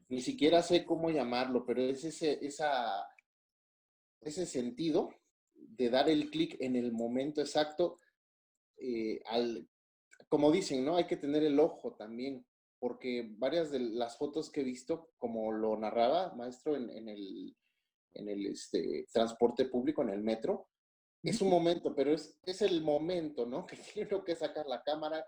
ni siquiera sé cómo llamarlo, pero es ese sentido de dar el clic en el momento exacto, como dicen, ¿no? Hay que tener el ojo también, porque varias de las fotos que he visto, como lo narraba, maestro, en el transporte público, en el metro, es un momento, pero es el momento, ¿no? Que tiene uno que sacar la cámara,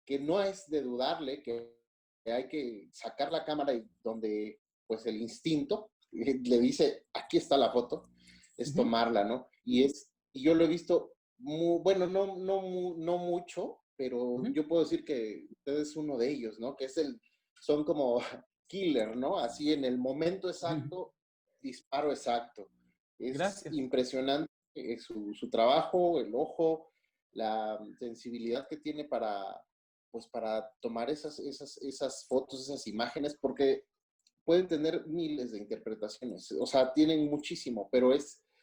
que no es de dudarle, que hay que sacar la cámara y donde pues el instinto le dice, aquí está la foto, es tomarla, ¿no? Y yo lo he visto, bueno, no mucho, pero yo puedo decir que usted es uno de ellos, ¿no? Son como killer, ¿no? Así en el momento exacto, disparo exacto. Es Gracias. impresionante su trabajo, el ojo, la sensibilidad que tiene pues para tomar esas fotos, esas imágenes, porque pueden tener miles de interpretaciones, o sea, tienen muchísimo, pero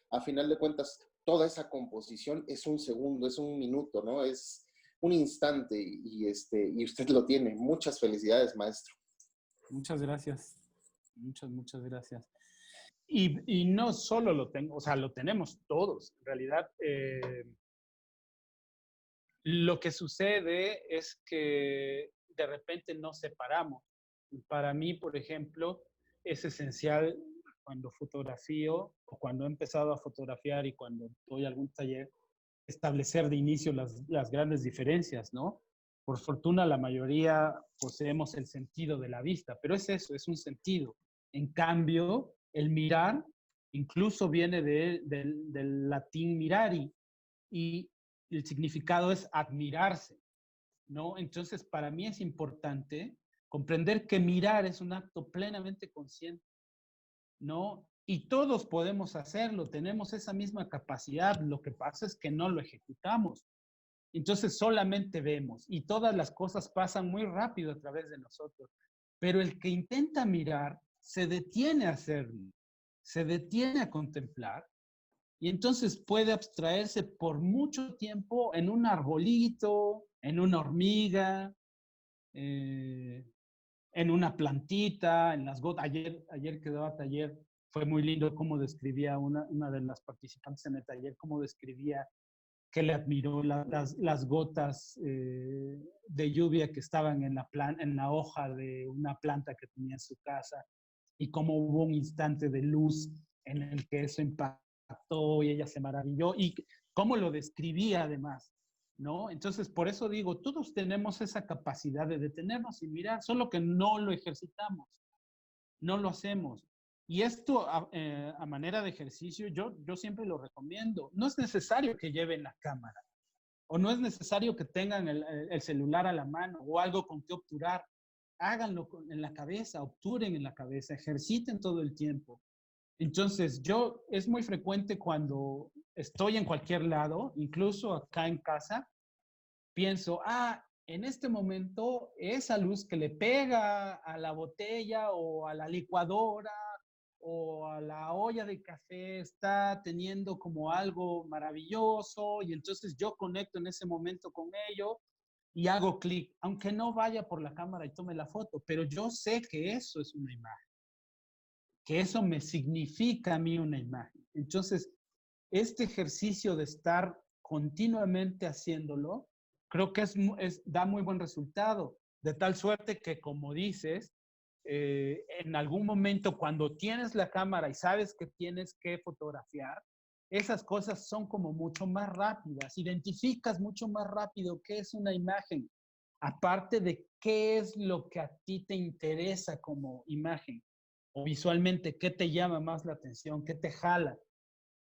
a final de cuentas, toda esa composición es un segundo, es un minuto, ¿no? Es un instante y usted lo tiene. Muchas felicidades, maestro. Muchas gracias. Muchas gracias. Y no solo lo tengo, o sea, lo tenemos todos. En realidad, lo que sucede es que de repente nos separamos. Para mí, por ejemplo, es esencial cuando fotografío o cuando he empezado a fotografiar y cuando doy algún taller, establecer de inicio las grandes diferencias, ¿no? Por fortuna, la mayoría poseemos el sentido de la vista, pero es eso, es un sentido. En cambio, el mirar incluso viene del latín mirari y el significado es admirarse, ¿no? Entonces, para mí es importante comprender que mirar es un acto plenamente consciente, ¿no? Y todos podemos hacerlo, tenemos esa misma capacidad, lo que pasa es que no lo ejecutamos. Entonces solamente vemos y todas las cosas pasan muy rápido a través de nosotros, pero el que intenta mirar se detiene a hacerlo, se detiene a contemplar y entonces puede abstraerse por mucho tiempo en un arbolito, en una hormiga, en una plantita, en las gotas. Ayer que daba taller, fue muy lindo cómo describía una de las participantes en el taller, cómo describía que le admiró las gotas de lluvia que estaban en la hoja de una planta que tenía en su casa y cómo hubo un instante de luz en el que eso impactó y ella se maravilló y cómo lo describía además, ¿no? Entonces, por eso digo, todos tenemos esa capacidad de detenernos y mirar, solo que no lo ejercitamos, no lo hacemos. Y esto a manera de ejercicio, yo siempre lo recomiendo. No es necesario que lleven la cámara o no es necesario que tengan el celular a la mano o algo con que obturar. Háganlo en la cabeza, obturen en la cabeza, ejerciten todo el tiempo. Entonces, es muy frecuente cuando estoy en cualquier lado, incluso acá en casa, pienso, en este momento esa luz que le pega a la botella o a la licuadora o a la olla de café está teniendo como algo maravilloso y entonces yo conecto en ese momento con ello y hago clic, aunque no vaya por la cámara y tome la foto, pero yo sé que eso es una imagen, que eso me significa a mí una imagen. Entonces, este ejercicio de estar continuamente haciéndolo, creo que da muy buen resultado, de tal suerte que, como dices, en algún momento cuando tienes la cámara y sabes que tienes que fotografiar, esas cosas son como mucho más rápidas, identificas mucho más rápido qué es una imagen, aparte de qué es lo que a ti te interesa como imagen o visualmente, qué te llama más la atención, qué te jala.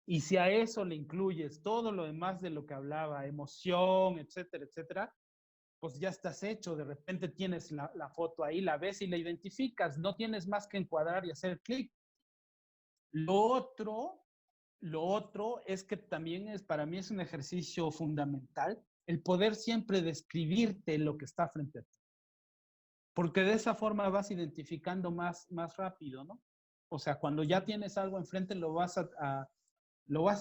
Y si a eso le incluyes todo lo demás de lo que hablaba, emoción, etcétera, etcétera, pues ya estás hecho. De repente tienes la foto ahí, la ves y la identificas. No tienes más que encuadrar y hacer clic. Lo otro es que también para mí es un ejercicio fundamental el poder siempre describirte lo que está frente a ti. Porque de esa forma vas identificando más rápido, ¿no? O sea, cuando ya tienes algo enfrente lo vas a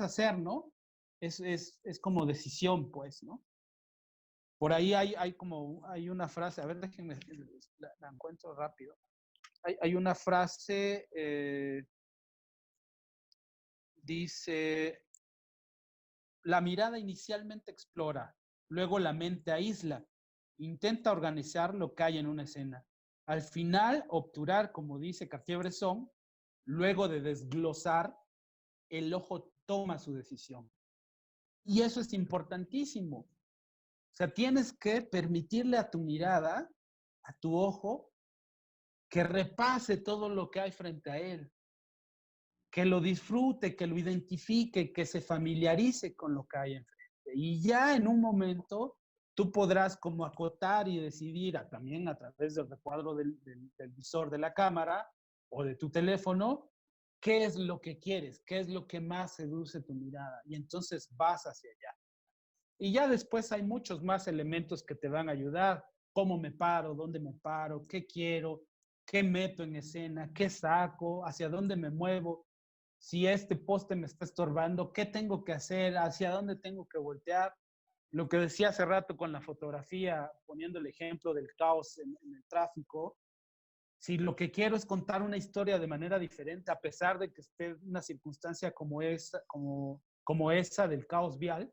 hacer, ¿no? Es como decisión, pues, ¿no? Por ahí hay una frase, a ver, déjenme, la encuentro rápido. Hay una frase, dice, la mirada inicialmente explora, luego la mente aísla, intenta organizar lo que hay en una escena. Al final, obturar, como dice Cartier-Bresson, luego de desglosar, el ojo toma su decisión. Y eso es importantísimo, O sea, tienes que permitirle a tu mirada, a tu ojo, que repase todo lo que hay frente a él, que lo disfrute, que lo identifique, que se familiarice con lo que hay enfrente. Y ya en un momento tú podrás como acotar y decidir también a través del recuadro del visor de la cámara o de tu teléfono, qué es lo que quieres, qué es lo que más seduce tu mirada. Y entonces vas hacia allá. Y ya después hay muchos más elementos que te van a ayudar. Cómo me paro, dónde me paro, qué quiero, qué meto en escena, qué saco, hacia dónde me muevo. Si este poste me está estorbando, ¿qué tengo que hacer? ¿Hacia dónde tengo que voltear? Lo que decía hace rato con la fotografía, poniendo el ejemplo del caos en el tráfico, si lo que quiero es contar una historia de manera diferente, a pesar de que esté en una circunstancia como esa del caos vial,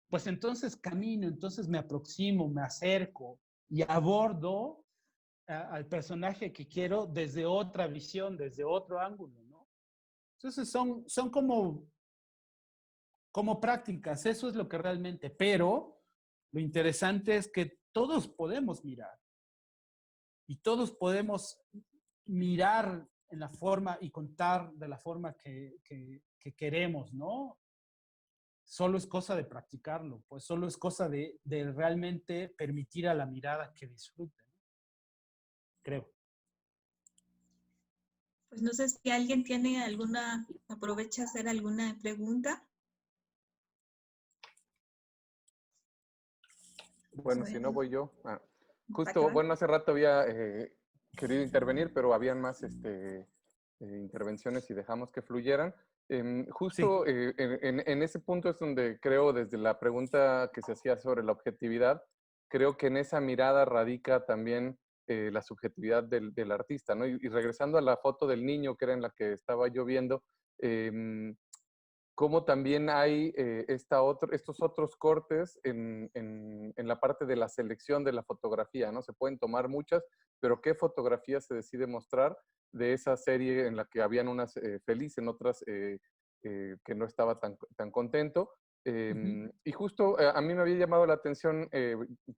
pues entonces camino, entonces me aproximo, me acerco y abordo al personaje que quiero desde otra visión, desde otro ángulo, ¿no? Entonces son como prácticas, eso es lo que realmente, pero lo interesante es que todos podemos mirar y todos podemos mirar en la forma y contar de la forma que queremos, ¿no? Solo es cosa de practicarlo, pues solo es cosa de realmente permitir a la mirada que disfrute, ¿no? Creo. Pues no sé si alguien tiene alguna, aprovecha a hacer alguna pregunta. Bueno, si no voy yo. ¿Pa' qué Justo, va? bueno, hace rato había querido intervenir, pero habían más intervenciones y dejamos que fluyeran. Sí. Justo en ese punto es donde creo, desde la pregunta que se hacía sobre la objetividad, creo que en esa mirada radica también la subjetividad del artista, ¿no? Y regresando a la foto del niño, que era en la que estaba yo viendo, cómo también hay estos otros cortes en la parte de la selección de la fotografía, ¿no? Se pueden tomar muchas, pero ¿qué fotografía se decide mostrar de esa serie en la que habían unas felices, en otras que no estaba tan contento? Y justo a mí me había llamado la atención,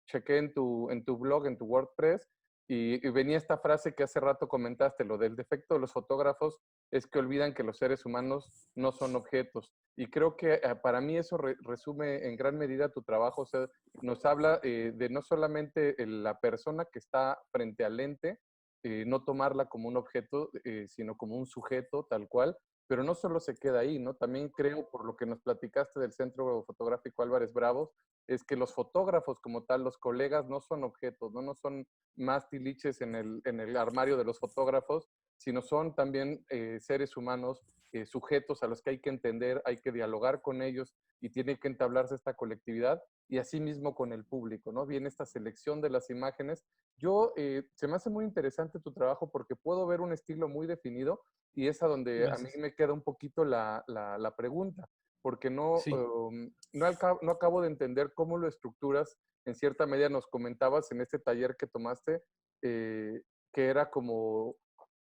chequé en tu blog, en tu WordPress, y venía esta frase que hace rato comentaste, lo del defecto de los fotógrafos es que olvidan que los seres humanos no son objetos. Y creo que para mí eso resume en gran medida tu trabajo. O sea, nos habla de no solamente la persona que está frente al lente, no tomarla como un objeto, sino como un sujeto tal cual, pero no solo se queda ahí, ¿no? También creo, por lo que nos platicaste del Centro Fotográfico Álvarez Bravos, es que los fotógrafos como tal, los colegas, no son objetos, no son más tiliches en el armario de los fotógrafos, sino son también seres humanos, sujetos a los que hay que entender, hay que dialogar con ellos y tiene que entablarse esta colectividad y asimismo con el público, ¿no? Viene esta selección de las imágenes. Se me hace muy interesante tu trabajo porque puedo ver un estilo muy definido y es a donde a mí Gracias. me queda un poquito la pregunta, porque Sí. no acabo de entender cómo lo estructuras. En cierta medida nos comentabas en este taller que tomaste, que era como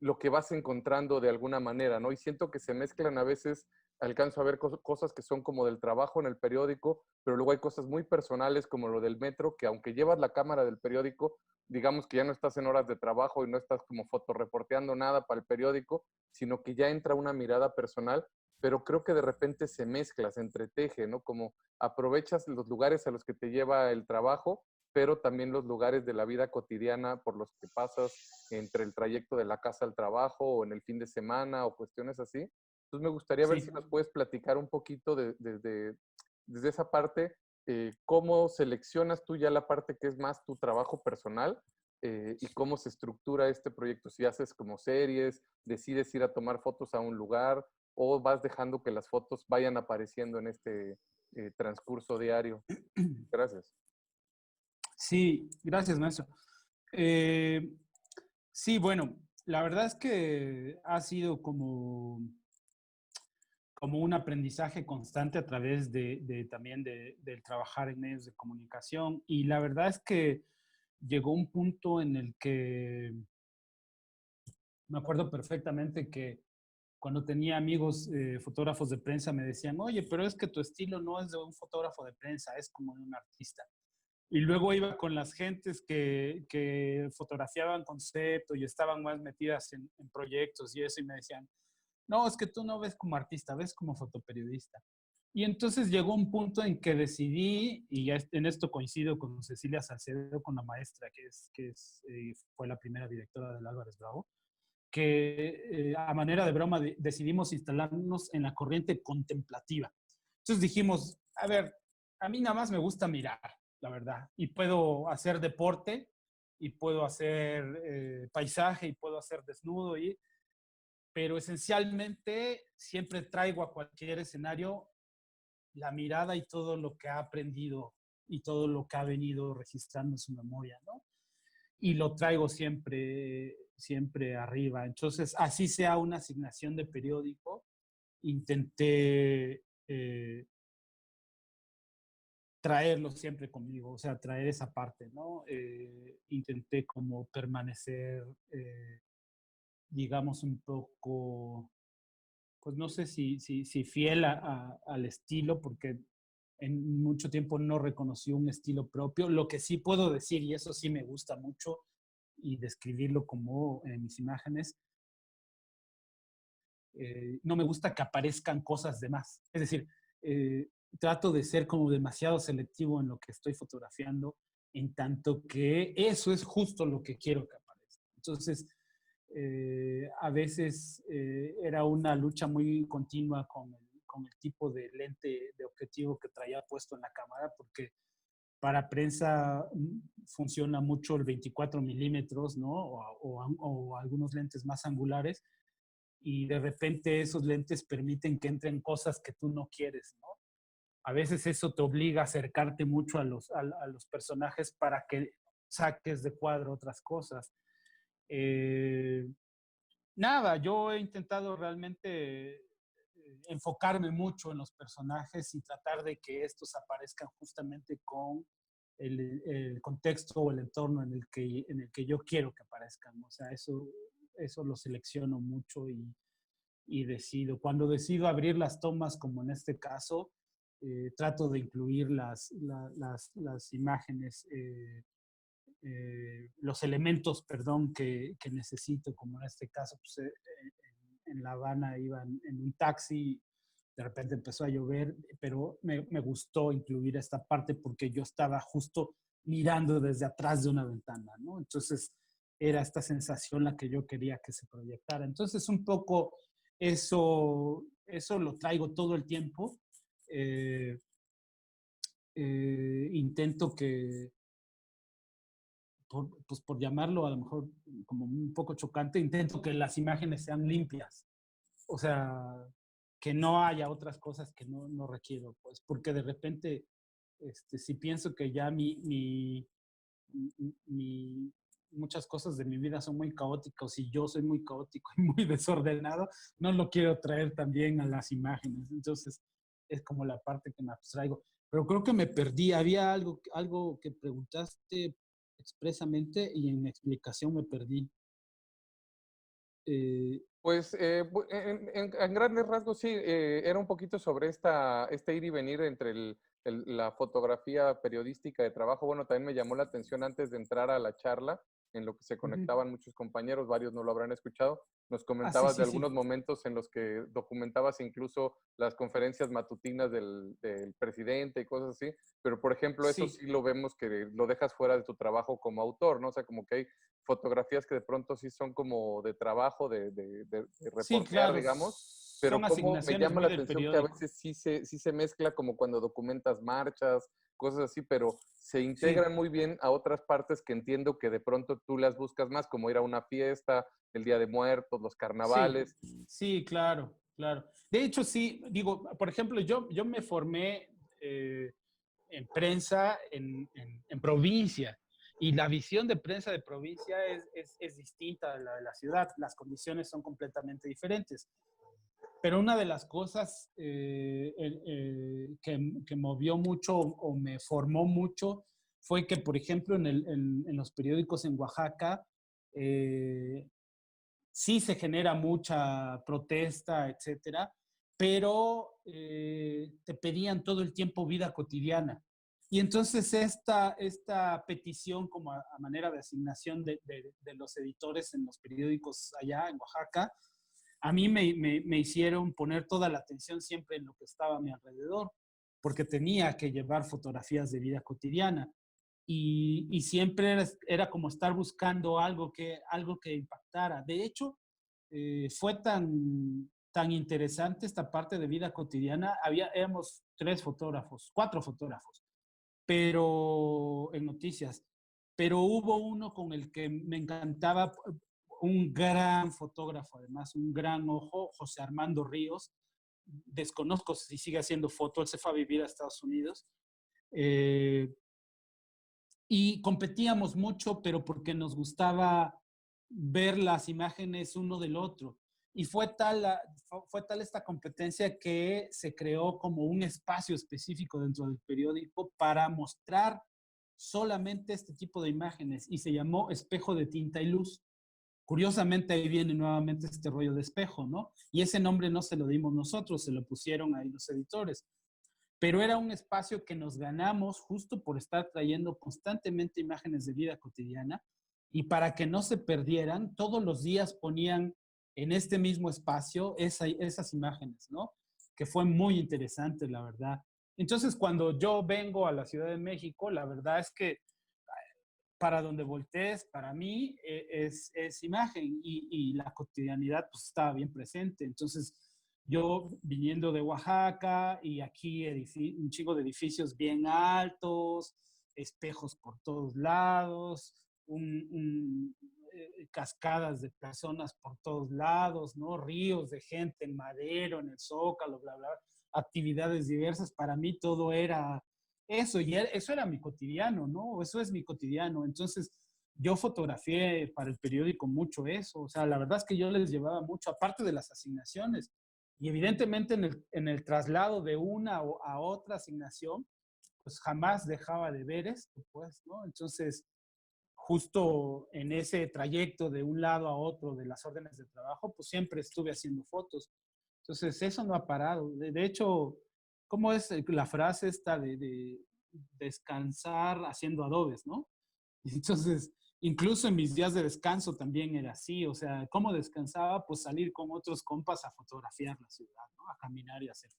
lo que vas encontrando de alguna manera, ¿no? Y siento que se mezclan a veces, alcanzo a ver cosas que son como del trabajo en el periódico, pero luego hay cosas muy personales como lo del metro, que aunque llevas la cámara del periódico, digamos que ya no estás en horas de trabajo y no estás como fotoreporteando nada para el periódico, sino que ya entra una mirada personal, pero creo que de repente se mezcla, se entreteje, ¿no? Como aprovechas los lugares a los que te lleva el trabajo, pero también los lugares de la vida cotidiana por los que pasas entre el trayecto de la casa al trabajo o en el fin de semana o cuestiones así. Entonces me gustaría ver si Sí. nos puedes platicar un poquito desde esa parte, cómo seleccionas tú ya la parte que es más tu trabajo personal y cómo se estructura este proyecto. Si haces como series, decides ir a tomar fotos a un lugar o vas dejando que las fotos vayan apareciendo en este transcurso diario. Gracias. Sí, gracias, maestro. Eh, sí, bueno, la verdad es que ha sido como un aprendizaje constante a través también del trabajar en medios de comunicación. Y la verdad es que llegó un punto en el que me acuerdo perfectamente que cuando tenía amigos fotógrafos de prensa me decían, oye, pero es que tu estilo no es de un fotógrafo de prensa, es como de un artista. Y luego iba con las gentes que fotografiaban concepto y estaban más metidas en proyectos y eso, y me decían, no, es que tú no ves como artista, ves como fotoperiodista. Y entonces llegó un punto en que decidí, y ya en esto coincido con Cecilia Salcedo, con la maestra fue la primera directora del Álvarez Bravo, que a manera de broma decidimos instalarnos en la corriente contemplativa. Entonces dijimos, a ver, a mí nada más me gusta mirar, la verdad, y puedo hacer deporte, y puedo hacer paisaje, y puedo hacer desnudo, pero esencialmente siempre traigo a cualquier escenario la mirada y todo lo que ha aprendido y todo lo que ha venido registrando en su memoria, ¿no? Y lo traigo siempre, siempre arriba. Entonces, así sea una asignación de periódico, intenté traerlo siempre conmigo, o sea, traer esa parte, ¿no? Intenté como permanecer, digamos, un poco, pues no sé si fiel al estilo, porque en mucho tiempo no reconocí un estilo propio. Lo que sí puedo decir, y eso sí me gusta mucho, y describirlo como en mis imágenes, no me gusta que aparezcan cosas de más. Es decir, trato de ser como demasiado selectivo en lo que estoy fotografiando, en tanto que eso es justo lo que quiero que aparezca. Entonces, a veces era una lucha muy continua con el tipo de lente de objetivo que traía puesto en la cámara, porque para prensa funciona mucho el 24 milímetros, ¿no? O algunos lentes más angulares, y de repente esos lentes permiten que entren cosas que tú no quieres, ¿no? A veces eso te obliga a acercarte mucho a los personajes para que saques de cuadro otras cosas. Nada, yo he intentado realmente enfocarme mucho en los personajes y tratar de que estos aparezcan justamente con el contexto o el entorno en el que yo quiero que aparezcan. O sea, eso lo selecciono mucho y decido. Cuando decido abrir las tomas, como en este caso, trato de incluir las imágenes, los elementos, perdón, que necesito, como en este caso, pues, en La Habana iba en un taxi, de repente empezó a llover, pero me gustó incluir esta parte porque yo estaba justo mirando desde atrás de una ventana, ¿no? Entonces era esta sensación la que yo quería que se proyectara. Entonces un poco eso lo traigo todo el tiempo. Intento que, pues por llamarlo a lo mejor como un poco chocante, intento que las imágenes sean limpias. O sea, que no haya otras cosas que no requiero, pues, porque de repente, si pienso que ya muchas cosas de mi vida son muy caóticas y yo soy muy caótico y muy desordenado, no lo quiero traer también a las imágenes. Entonces, es como la parte que me abstraigo. Pero creo que me perdí. Había algo que preguntaste expresamente y en mi explicación me perdí. Pues en grandes rasgos sí, era un poquito sobre este ir y venir entre la fotografía periodística de trabajo. Bueno, también me llamó la atención antes de entrar a la charla, en lo que se conectaban muchos compañeros, varios no lo habrán escuchado. Nos comentabas de algunos momentos en los que documentabas incluso las conferencias matutinas del presidente y cosas así, pero por ejemplo eso sí lo vemos que lo dejas fuera de tu trabajo como autor, ¿no? O sea, como que hay fotografías que de pronto sí son como de trabajo, de reportear, claro, digamos, pero son como me asignaciones llama muy la del atención que a periódico. veces sí se mezcla como cuando documentas marchas, cosas así, pero se Sí, integran muy bien a otras partes que entiendo que de pronto tú las buscas más, como ir a una fiesta, el Día de Muertos, los sí, carnavales. sí, claro, claro. De hecho, sí, digo, por ejemplo, yo me formé en prensa en provincia. Y la visión de prensa de provincia es distinta a la de la ciudad. Las condiciones son completamente diferentes. Pero una de las cosas que movió mucho o me formó mucho fue que, por ejemplo, en los periódicos en Oaxaca, sí se genera mucha protesta, etcétera, pero te pedían todo el tiempo vida cotidiana. Y entonces esta petición como a manera de asignación de los editores en los periódicos allá en Oaxaca, a mí me hicieron poner toda la atención siempre en lo que estaba a mi alrededor, porque tenía que llevar fotografías de vida cotidiana. Y siempre era como estar buscando algo que impactara. De hecho, fue tan interesante esta parte de vida cotidiana. Éramos 4 fotógrafos, pero en noticias. Pero hubo uno con el que me encantaba, un gran fotógrafo, además, un gran ojo, José Armando Ríos. Desconozco si sigue haciendo fotos, él se fue a vivir a Estados Unidos. Y competíamos mucho, pero porque nos gustaba ver las imágenes uno del otro. Y fue tal esta competencia que se creó como un espacio específico dentro del periódico para mostrar solamente este tipo de imágenes y se llamó Espejo de Tinta y Luz. Curiosamente ahí viene nuevamente este rollo de espejo, ¿no? Y ese nombre no se lo dimos nosotros, se lo pusieron ahí los editores. Pero era un espacio que nos ganamos justo por estar trayendo constantemente imágenes de vida cotidiana y para que no se perdieran, todos los días ponían en este mismo espacio esas imágenes, ¿no? Que fue muy interesante, la verdad. Entonces, cuando yo vengo a la Ciudad de México, la verdad es que para donde voltees, para mí es imagen y la cotidianidad pues estaba bien presente. Entonces, yo viniendo de Oaxaca y aquí un chingo de edificios bien altos, espejos por todos lados, cascadas de personas por todos lados, ¿no? Ríos de gente en Madero, en el Zócalo, bla, bla, actividades diversas. Para mí todo era eso, y eso era mi cotidiano, ¿no? Eso es mi cotidiano. Entonces, yo fotografié para el periódico mucho eso. O sea, la verdad es que yo les llevaba mucho, aparte de las asignaciones. Y evidentemente en el traslado de una a otra asignación, pues jamás dejaba de ver esto, pues, ¿no? Entonces, justo en ese trayecto de un lado a otro de las órdenes de trabajo, pues siempre estuve haciendo fotos. Entonces, eso no ha parado. De hecho, ¿cómo es la frase esta de descansar haciendo adobes, ¿no? Entonces, incluso en mis días de descanso también era así. O sea, ¿cómo descansaba? Pues salir con otros compas a fotografiar la ciudad, ¿no? A caminar y hacer.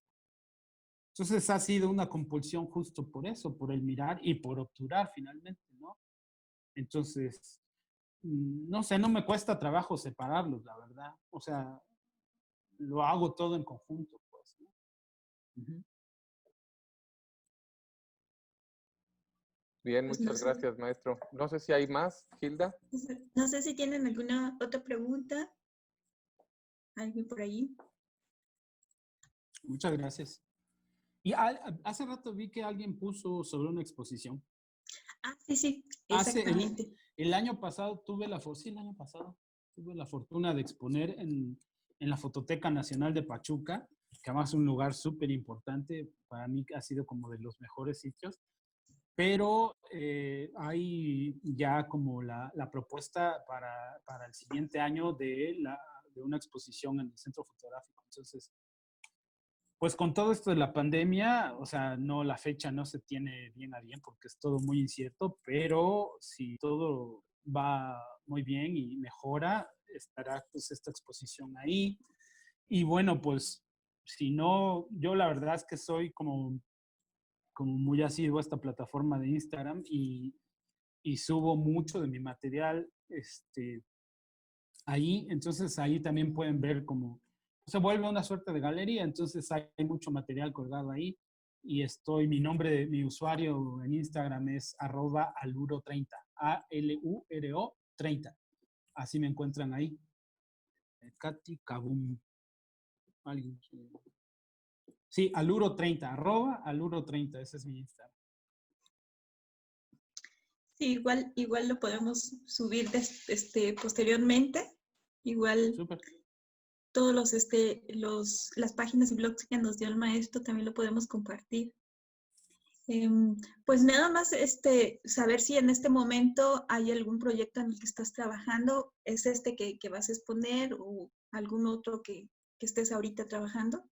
Entonces, ha sido una compulsión justo por eso, por el mirar y por obturar finalmente, ¿no? Entonces, no sé, no me cuesta trabajo separarlos, la verdad. O sea, lo hago todo en conjunto, pues, ¿no? Uh-huh. Bien, Pues muchas no sé, gracias, maestro. No sé si hay más, Hilda. no sé si tienen alguna otra pregunta. ¿Alguien por ahí? Muchas gracias. Y hace rato vi que alguien puso sobre una exposición. Ah, sí, Hace exactamente. el año pasado el año pasado tuve la fortuna de exponer en la Fototeca Nacional de Pachuca, que además es un lugar súper importante, para mí ha sido como de los mejores sitios, pero hay ya como la propuesta para el siguiente año de una exposición en el Centro Fotográfico. Entonces, pues con todo esto de la pandemia, o sea, no, la fecha no se tiene bien a bien porque es todo muy incierto, pero si todo va muy bien y mejora, estará pues esta exposición ahí. Y bueno, pues si no, yo la verdad es que soy como muy asiduo a esta plataforma de Instagram y subo mucho de mi material ahí, entonces ahí también pueden ver como se vuelve una suerte de galería, entonces hay mucho material colgado ahí y mi nombre, mi usuario en Instagram es @aluro30, ALURO 30. Así me encuentran ahí. Katy Kabum. Sí, aluro30, @aluro30, ese es mi Instagram. Sí, igual lo podemos subir posteriormente. Igual Súper. todos las páginas y blogs que nos dio el maestro también lo podemos compartir. Pues nada más saber si en este momento hay algún proyecto en el que estás trabajando, ¿es que vas a exponer o algún otro que estés ahorita trabajando?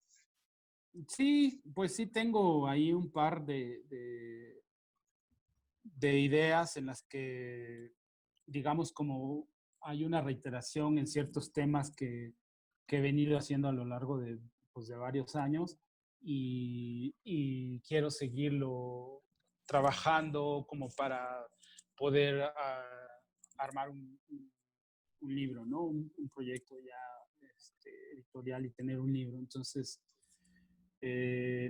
Sí, pues sí tengo ahí un par de de ideas en las que, digamos, como hay una reiteración en ciertos temas que he venido haciendo a lo largo de, pues, de varios años y quiero seguirlo trabajando como para poder armar un libro, ¿no? Un proyecto ya editorial y tener un libro. Entonces,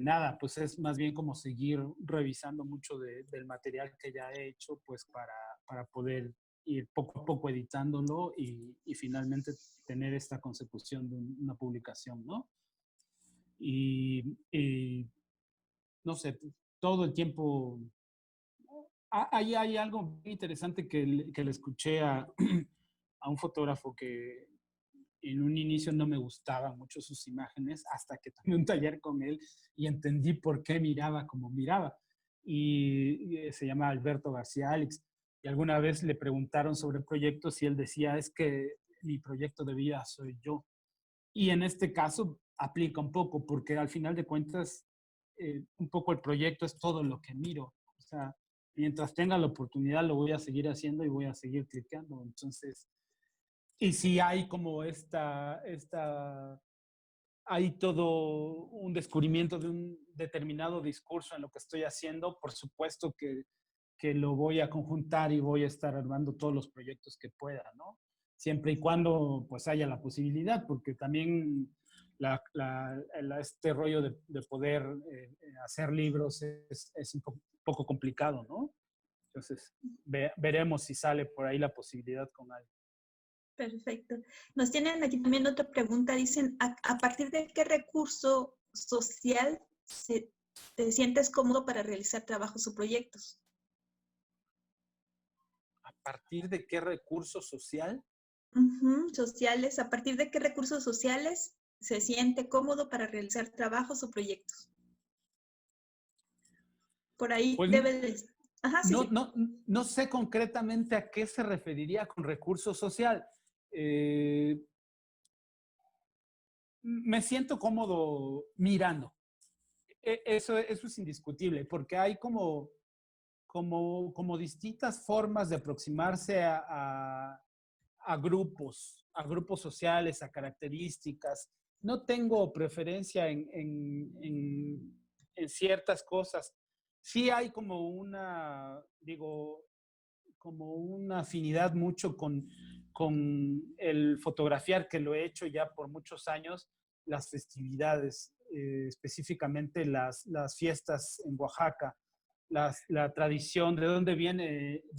nada, pues es más bien como seguir revisando mucho del material que ya he hecho, pues para poder ir poco a poco editándolo y finalmente tener esta consecución de una publicación, ¿no? Y no sé, todo el tiempo hay algo muy interesante que le escuché a un fotógrafo que en un inicio no me gustaban mucho sus imágenes hasta que tomé un taller con él y entendí por qué miraba como miraba. Y se llama Alberto García Alex. Y alguna vez le preguntaron sobre proyectos y él decía, es que mi proyecto de vida soy yo. Y en este caso aplica un poco, porque al final de cuentas, un poco el proyecto es todo lo que miro. O sea, mientras tenga la oportunidad lo voy a seguir haciendo y voy a seguir cliqueando. Entonces, y si hay como hay todo un descubrimiento de un determinado discurso en lo que estoy haciendo, por supuesto que lo voy a conjuntar y voy a estar armando todos los proyectos que pueda, ¿no? Siempre y cuando pues haya la posibilidad, porque también este rollo de poder hacer libros es un poco complicado, ¿no? Entonces, veremos si sale por ahí la posibilidad con algo. Perfecto. Nos tienen aquí también otra pregunta. Dicen, ¿a partir de qué recurso social te sientes cómodo para realizar trabajos o proyectos? ¿A partir de qué recurso social? Sociales. ¿A partir de qué recursos sociales se siente cómodo para realizar trabajos o proyectos? Por ahí Pues debe de... Ajá, sí, sí. no sé concretamente a qué se referiría con recurso social. Me siento cómodo mirando. Eso es indiscutible, porque hay como distintas formas de aproximarse a grupos sociales, a características. No tengo preferencia en ciertas cosas. Sí hay como una afinidad mucho con el fotografiar, que lo he hecho ya por muchos años, las festividades, específicamente las fiestas en Oaxaca, la tradición, de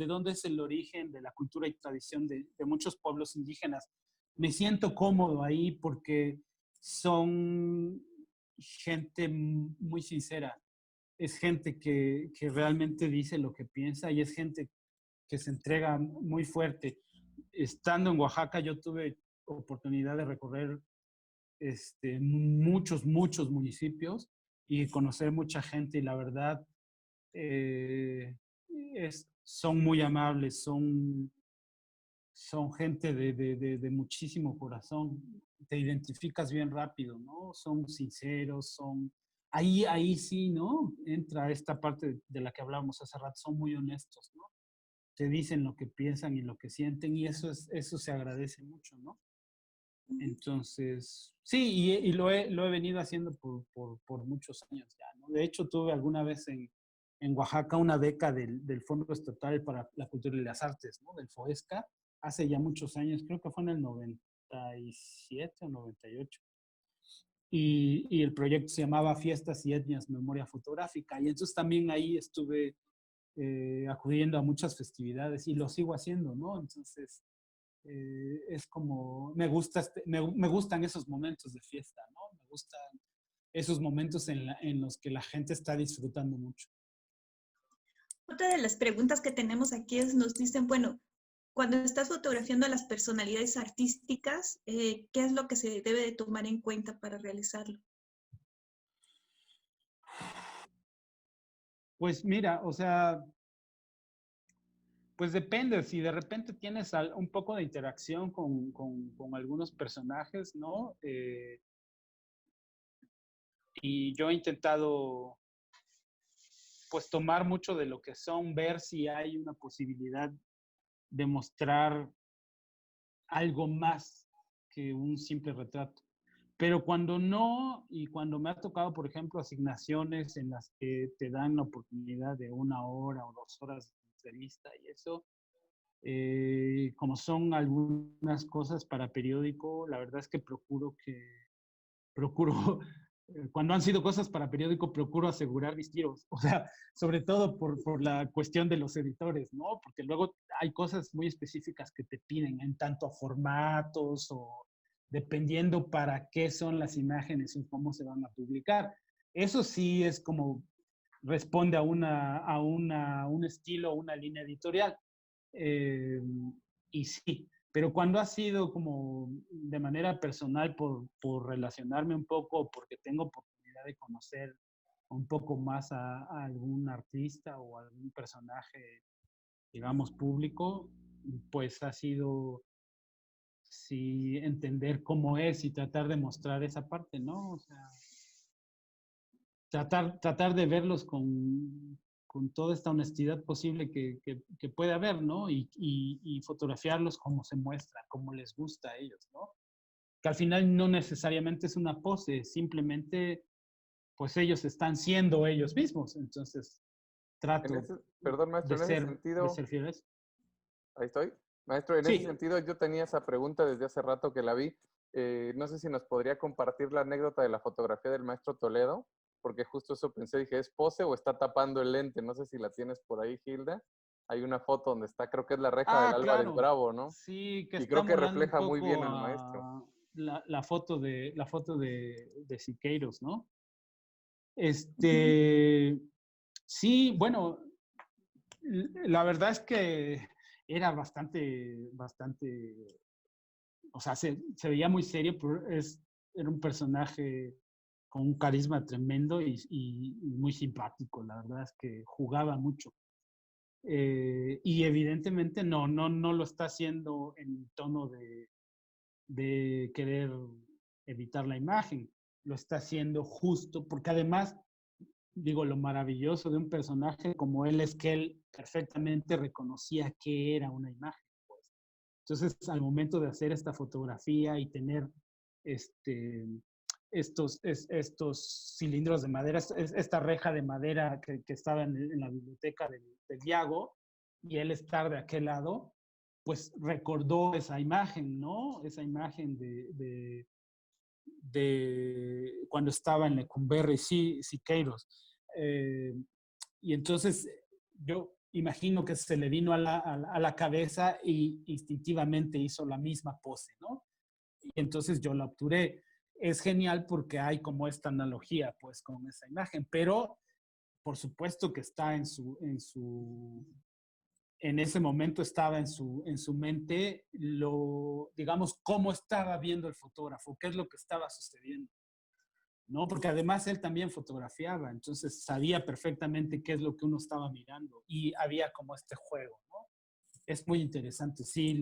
dónde es el origen de la cultura y tradición de muchos pueblos indígenas. Me siento cómodo ahí porque son gente muy sincera, es gente que realmente dice lo que piensa y es gente que se entrega muy fuerte. Estando en Oaxaca, yo tuve oportunidad de recorrer muchos municipios y conocer mucha gente y la verdad son muy amables, son gente de muchísimo corazón, te identificas bien rápido, ¿no? Son sinceros, ahí sí, ¿no? Entra esta parte de la que hablábamos hace rato, son muy honestos, ¿no? Te dicen lo que piensan y lo que sienten y eso se agradece mucho, ¿no? Entonces, sí, y lo he venido haciendo por muchos años ya, ¿no? De hecho, tuve alguna vez en Oaxaca una beca del Fondo Estatal para la Cultura y las Artes, ¿no? Del FOESCA, hace ya muchos años, creo que fue en el 97 o 98. Y el proyecto se llamaba Fiestas y Etnias, Memoria Fotográfica. Y entonces también ahí estuve acudiendo a muchas festividades y lo sigo haciendo, ¿no? Entonces, es como, me gustan esos momentos de fiesta, ¿no? Me gustan esos momentos en los que la gente está disfrutando mucho. Otra de las preguntas que tenemos aquí nos dicen, bueno, cuando estás fotografiando a las personalidades artísticas, ¿qué es lo que se debe de tomar en cuenta para realizarlo? Pues mira, o sea, pues depende, si de repente tienes un poco de interacción con algunos personajes, ¿no? Y yo he intentado pues tomar mucho de lo que son, ver si hay una posibilidad de mostrar algo más que un simple retrato. Pero cuando no, y cuando me ha tocado, por ejemplo, asignaciones en las que te dan la oportunidad de 1 hora o 2 horas de entrevista y eso, como son algunas cosas para periódico, la verdad es que procuro, cuando han sido cosas para periódico, procuro asegurar mis tiros. O sea, sobre todo por la cuestión de los editores, ¿no? Porque luego hay cosas muy específicas que te piden en tanto a formatos o dependiendo para qué son las imágenes y cómo se van a publicar. Eso sí es como responde a un estilo, una línea editorial. Eh, y sí, pero cuando ha sido como de manera personal por relacionarme un poco, porque tengo oportunidad de conocer un poco más a algún artista o algún personaje, digamos, público, pues ha sido, sí, entender cómo es y tratar de mostrar esa parte, ¿no? O sea, tratar de verlos con toda esta honestidad posible que puede haber, ¿no? Y fotografiarlos como se muestra, como les gusta a ellos, ¿no? Que al final no necesariamente es una pose, simplemente pues ellos están siendo ellos mismos, entonces trato Perdón, maestro, en ese de sentido, ser fiel a eso. ahí estoy. Maestro, en ese Sí, sentido yo tenía esa pregunta desde hace rato que la vi. No sé si nos podría compartir la anécdota de la fotografía del maestro Toledo, porque justo eso pensé, dije, ¿es pose o está tapando el lente? No sé si la tienes por ahí, Hilda. Hay una foto donde está, creo que es la reja del Álvarez claro, Bravo, ¿no? sí, que Y está creo que molando un refleja muy bien poco al maestro. a la foto de Siqueiros, ¿no? Sí, bueno, la verdad es que era bastante, o sea, se veía muy serio, pero era un personaje con un carisma tremendo y muy simpático. La verdad es que jugaba mucho. Y evidentemente no lo está haciendo en tono de querer evitar la imagen. Lo está haciendo justo, porque además, digo, lo maravilloso de un personaje como él es que él perfectamente reconocía que era una imagen. Pues. Entonces, al momento de hacer esta fotografía y tener este, estos cilindros de madera, esta reja de madera que estaba en la biblioteca del Diago, y él estar de aquel lado, pues recordó esa imagen, ¿no? Esa imagen de cuando estaba en Lecumberri, Siqueiros. Y entonces yo imagino que se le vino a la cabeza y instintivamente hizo la misma pose, ¿no? Y entonces yo la obturé. Es genial porque hay como esta analogía, pues, con esa imagen, pero por supuesto que está en ese momento estaba en su mente digamos, cómo estaba viendo el fotógrafo, qué es lo que estaba sucediendo, ¿no? Porque además él también fotografiaba, entonces sabía perfectamente qué es lo que uno estaba mirando y había como este juego, ¿no? Es muy interesante, sí,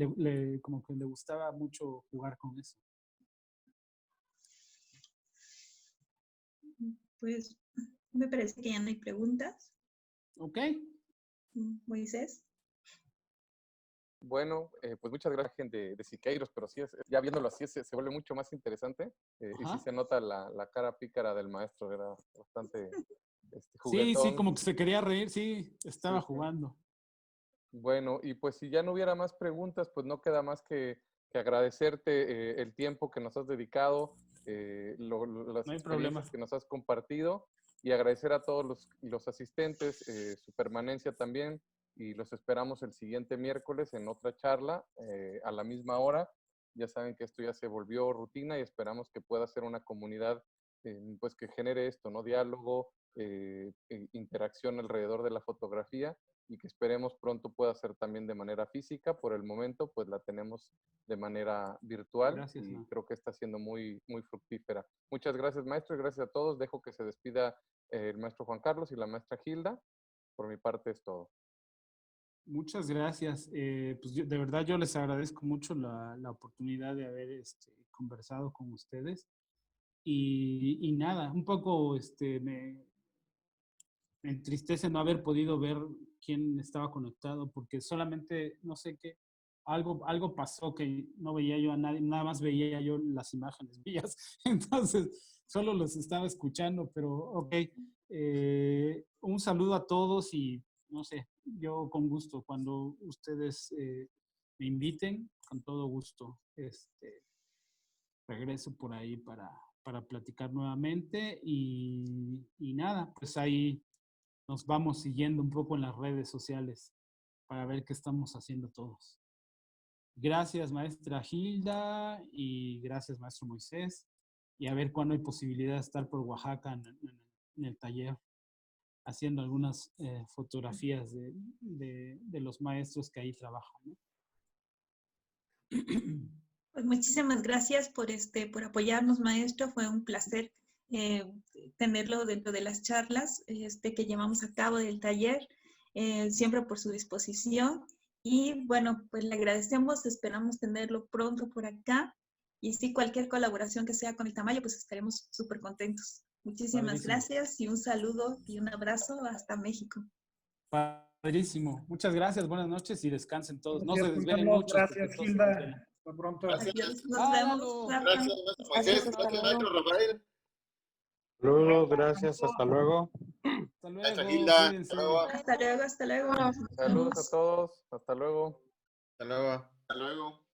como que le gustaba mucho jugar con eso. Pues me parece que ya no hay preguntas. Ok. Moisés. Bueno, pues muchas gracias, gente de Siqueiros, pero sí, ya viéndolo así se vuelve mucho más interesante y sí se nota la cara pícara del maestro, era bastante Sí, juguetón. como que se quería reír, sí, estaba Sí, sí. jugando. Bueno, y pues si ya no hubiera más preguntas, pues no queda más que agradecerte el tiempo que nos has dedicado, las No hay experiencias problema. que nos has compartido y agradecer a todos los asistentes, su permanencia también y los esperamos el siguiente miércoles en otra charla a la misma hora. Ya saben que esto ya se volvió rutina y esperamos que pueda ser una comunidad pues que genere esto, ¿no? Diálogo, interacción alrededor de la fotografía y que esperemos pronto pueda ser también de manera física. Por el momento, pues la tenemos de manera virtual Gracias. y creo que está siendo muy, muy fructífera. Muchas gracias, maestro, y gracias a todos. Dejo que se despida el maestro Juan Carlos y la maestra Hilda. Por mi parte es todo. Muchas gracias. Pues de verdad yo les agradezco mucho la oportunidad de haber conversado con ustedes. Y nada, un poco me me entristece no haber podido ver quién estaba conectado, porque solamente, no sé qué, algo pasó que no veía yo a nadie, nada más veía yo las imágenes mías, entonces solo los estaba escuchando, pero ok. Un saludo a todos y no sé, yo con gusto, cuando ustedes me inviten, con todo gusto, regreso por ahí para platicar nuevamente y nada, pues ahí nos vamos siguiendo un poco en las redes sociales para ver qué estamos haciendo todos. Gracias, maestra Hilda, y gracias, maestro Moisés. Y a ver cuándo hay posibilidad de estar por Oaxaca en el taller, haciendo algunas fotografías de los maestros que ahí trabajan, ¿no? Pues muchísimas gracias por apoyarnos, maestro. Fue un placer tenerlo dentro de las charlas que llevamos a cabo del taller, siempre por su disposición. Y bueno, pues le agradecemos, esperamos tenerlo pronto por acá. Y sí, cualquier colaboración que sea con el Tamayo, pues estaremos súper contentos. Muchísimas Padrísimo. gracias y un saludo y un abrazo hasta México. Padrísimo. Muchas gracias, buenas noches y descansen todos. No se Gracias, desvelen Carlos. mucho. Gracias, Hilda. Hasta pronto. Gracias. Adiós, nos Ah, vemos. Lalo. Rafa. Gracias, maestro Moisés. Hasta Gracias, luego. maestro Rafael. Saludos, gracias, hasta luego. Hasta Maestra luego, Hilda. cuídense. Hasta luego. Hasta luego, hasta luego. Nos Saludos vemos. a todos. Hasta luego. Hasta luego. Hasta luego.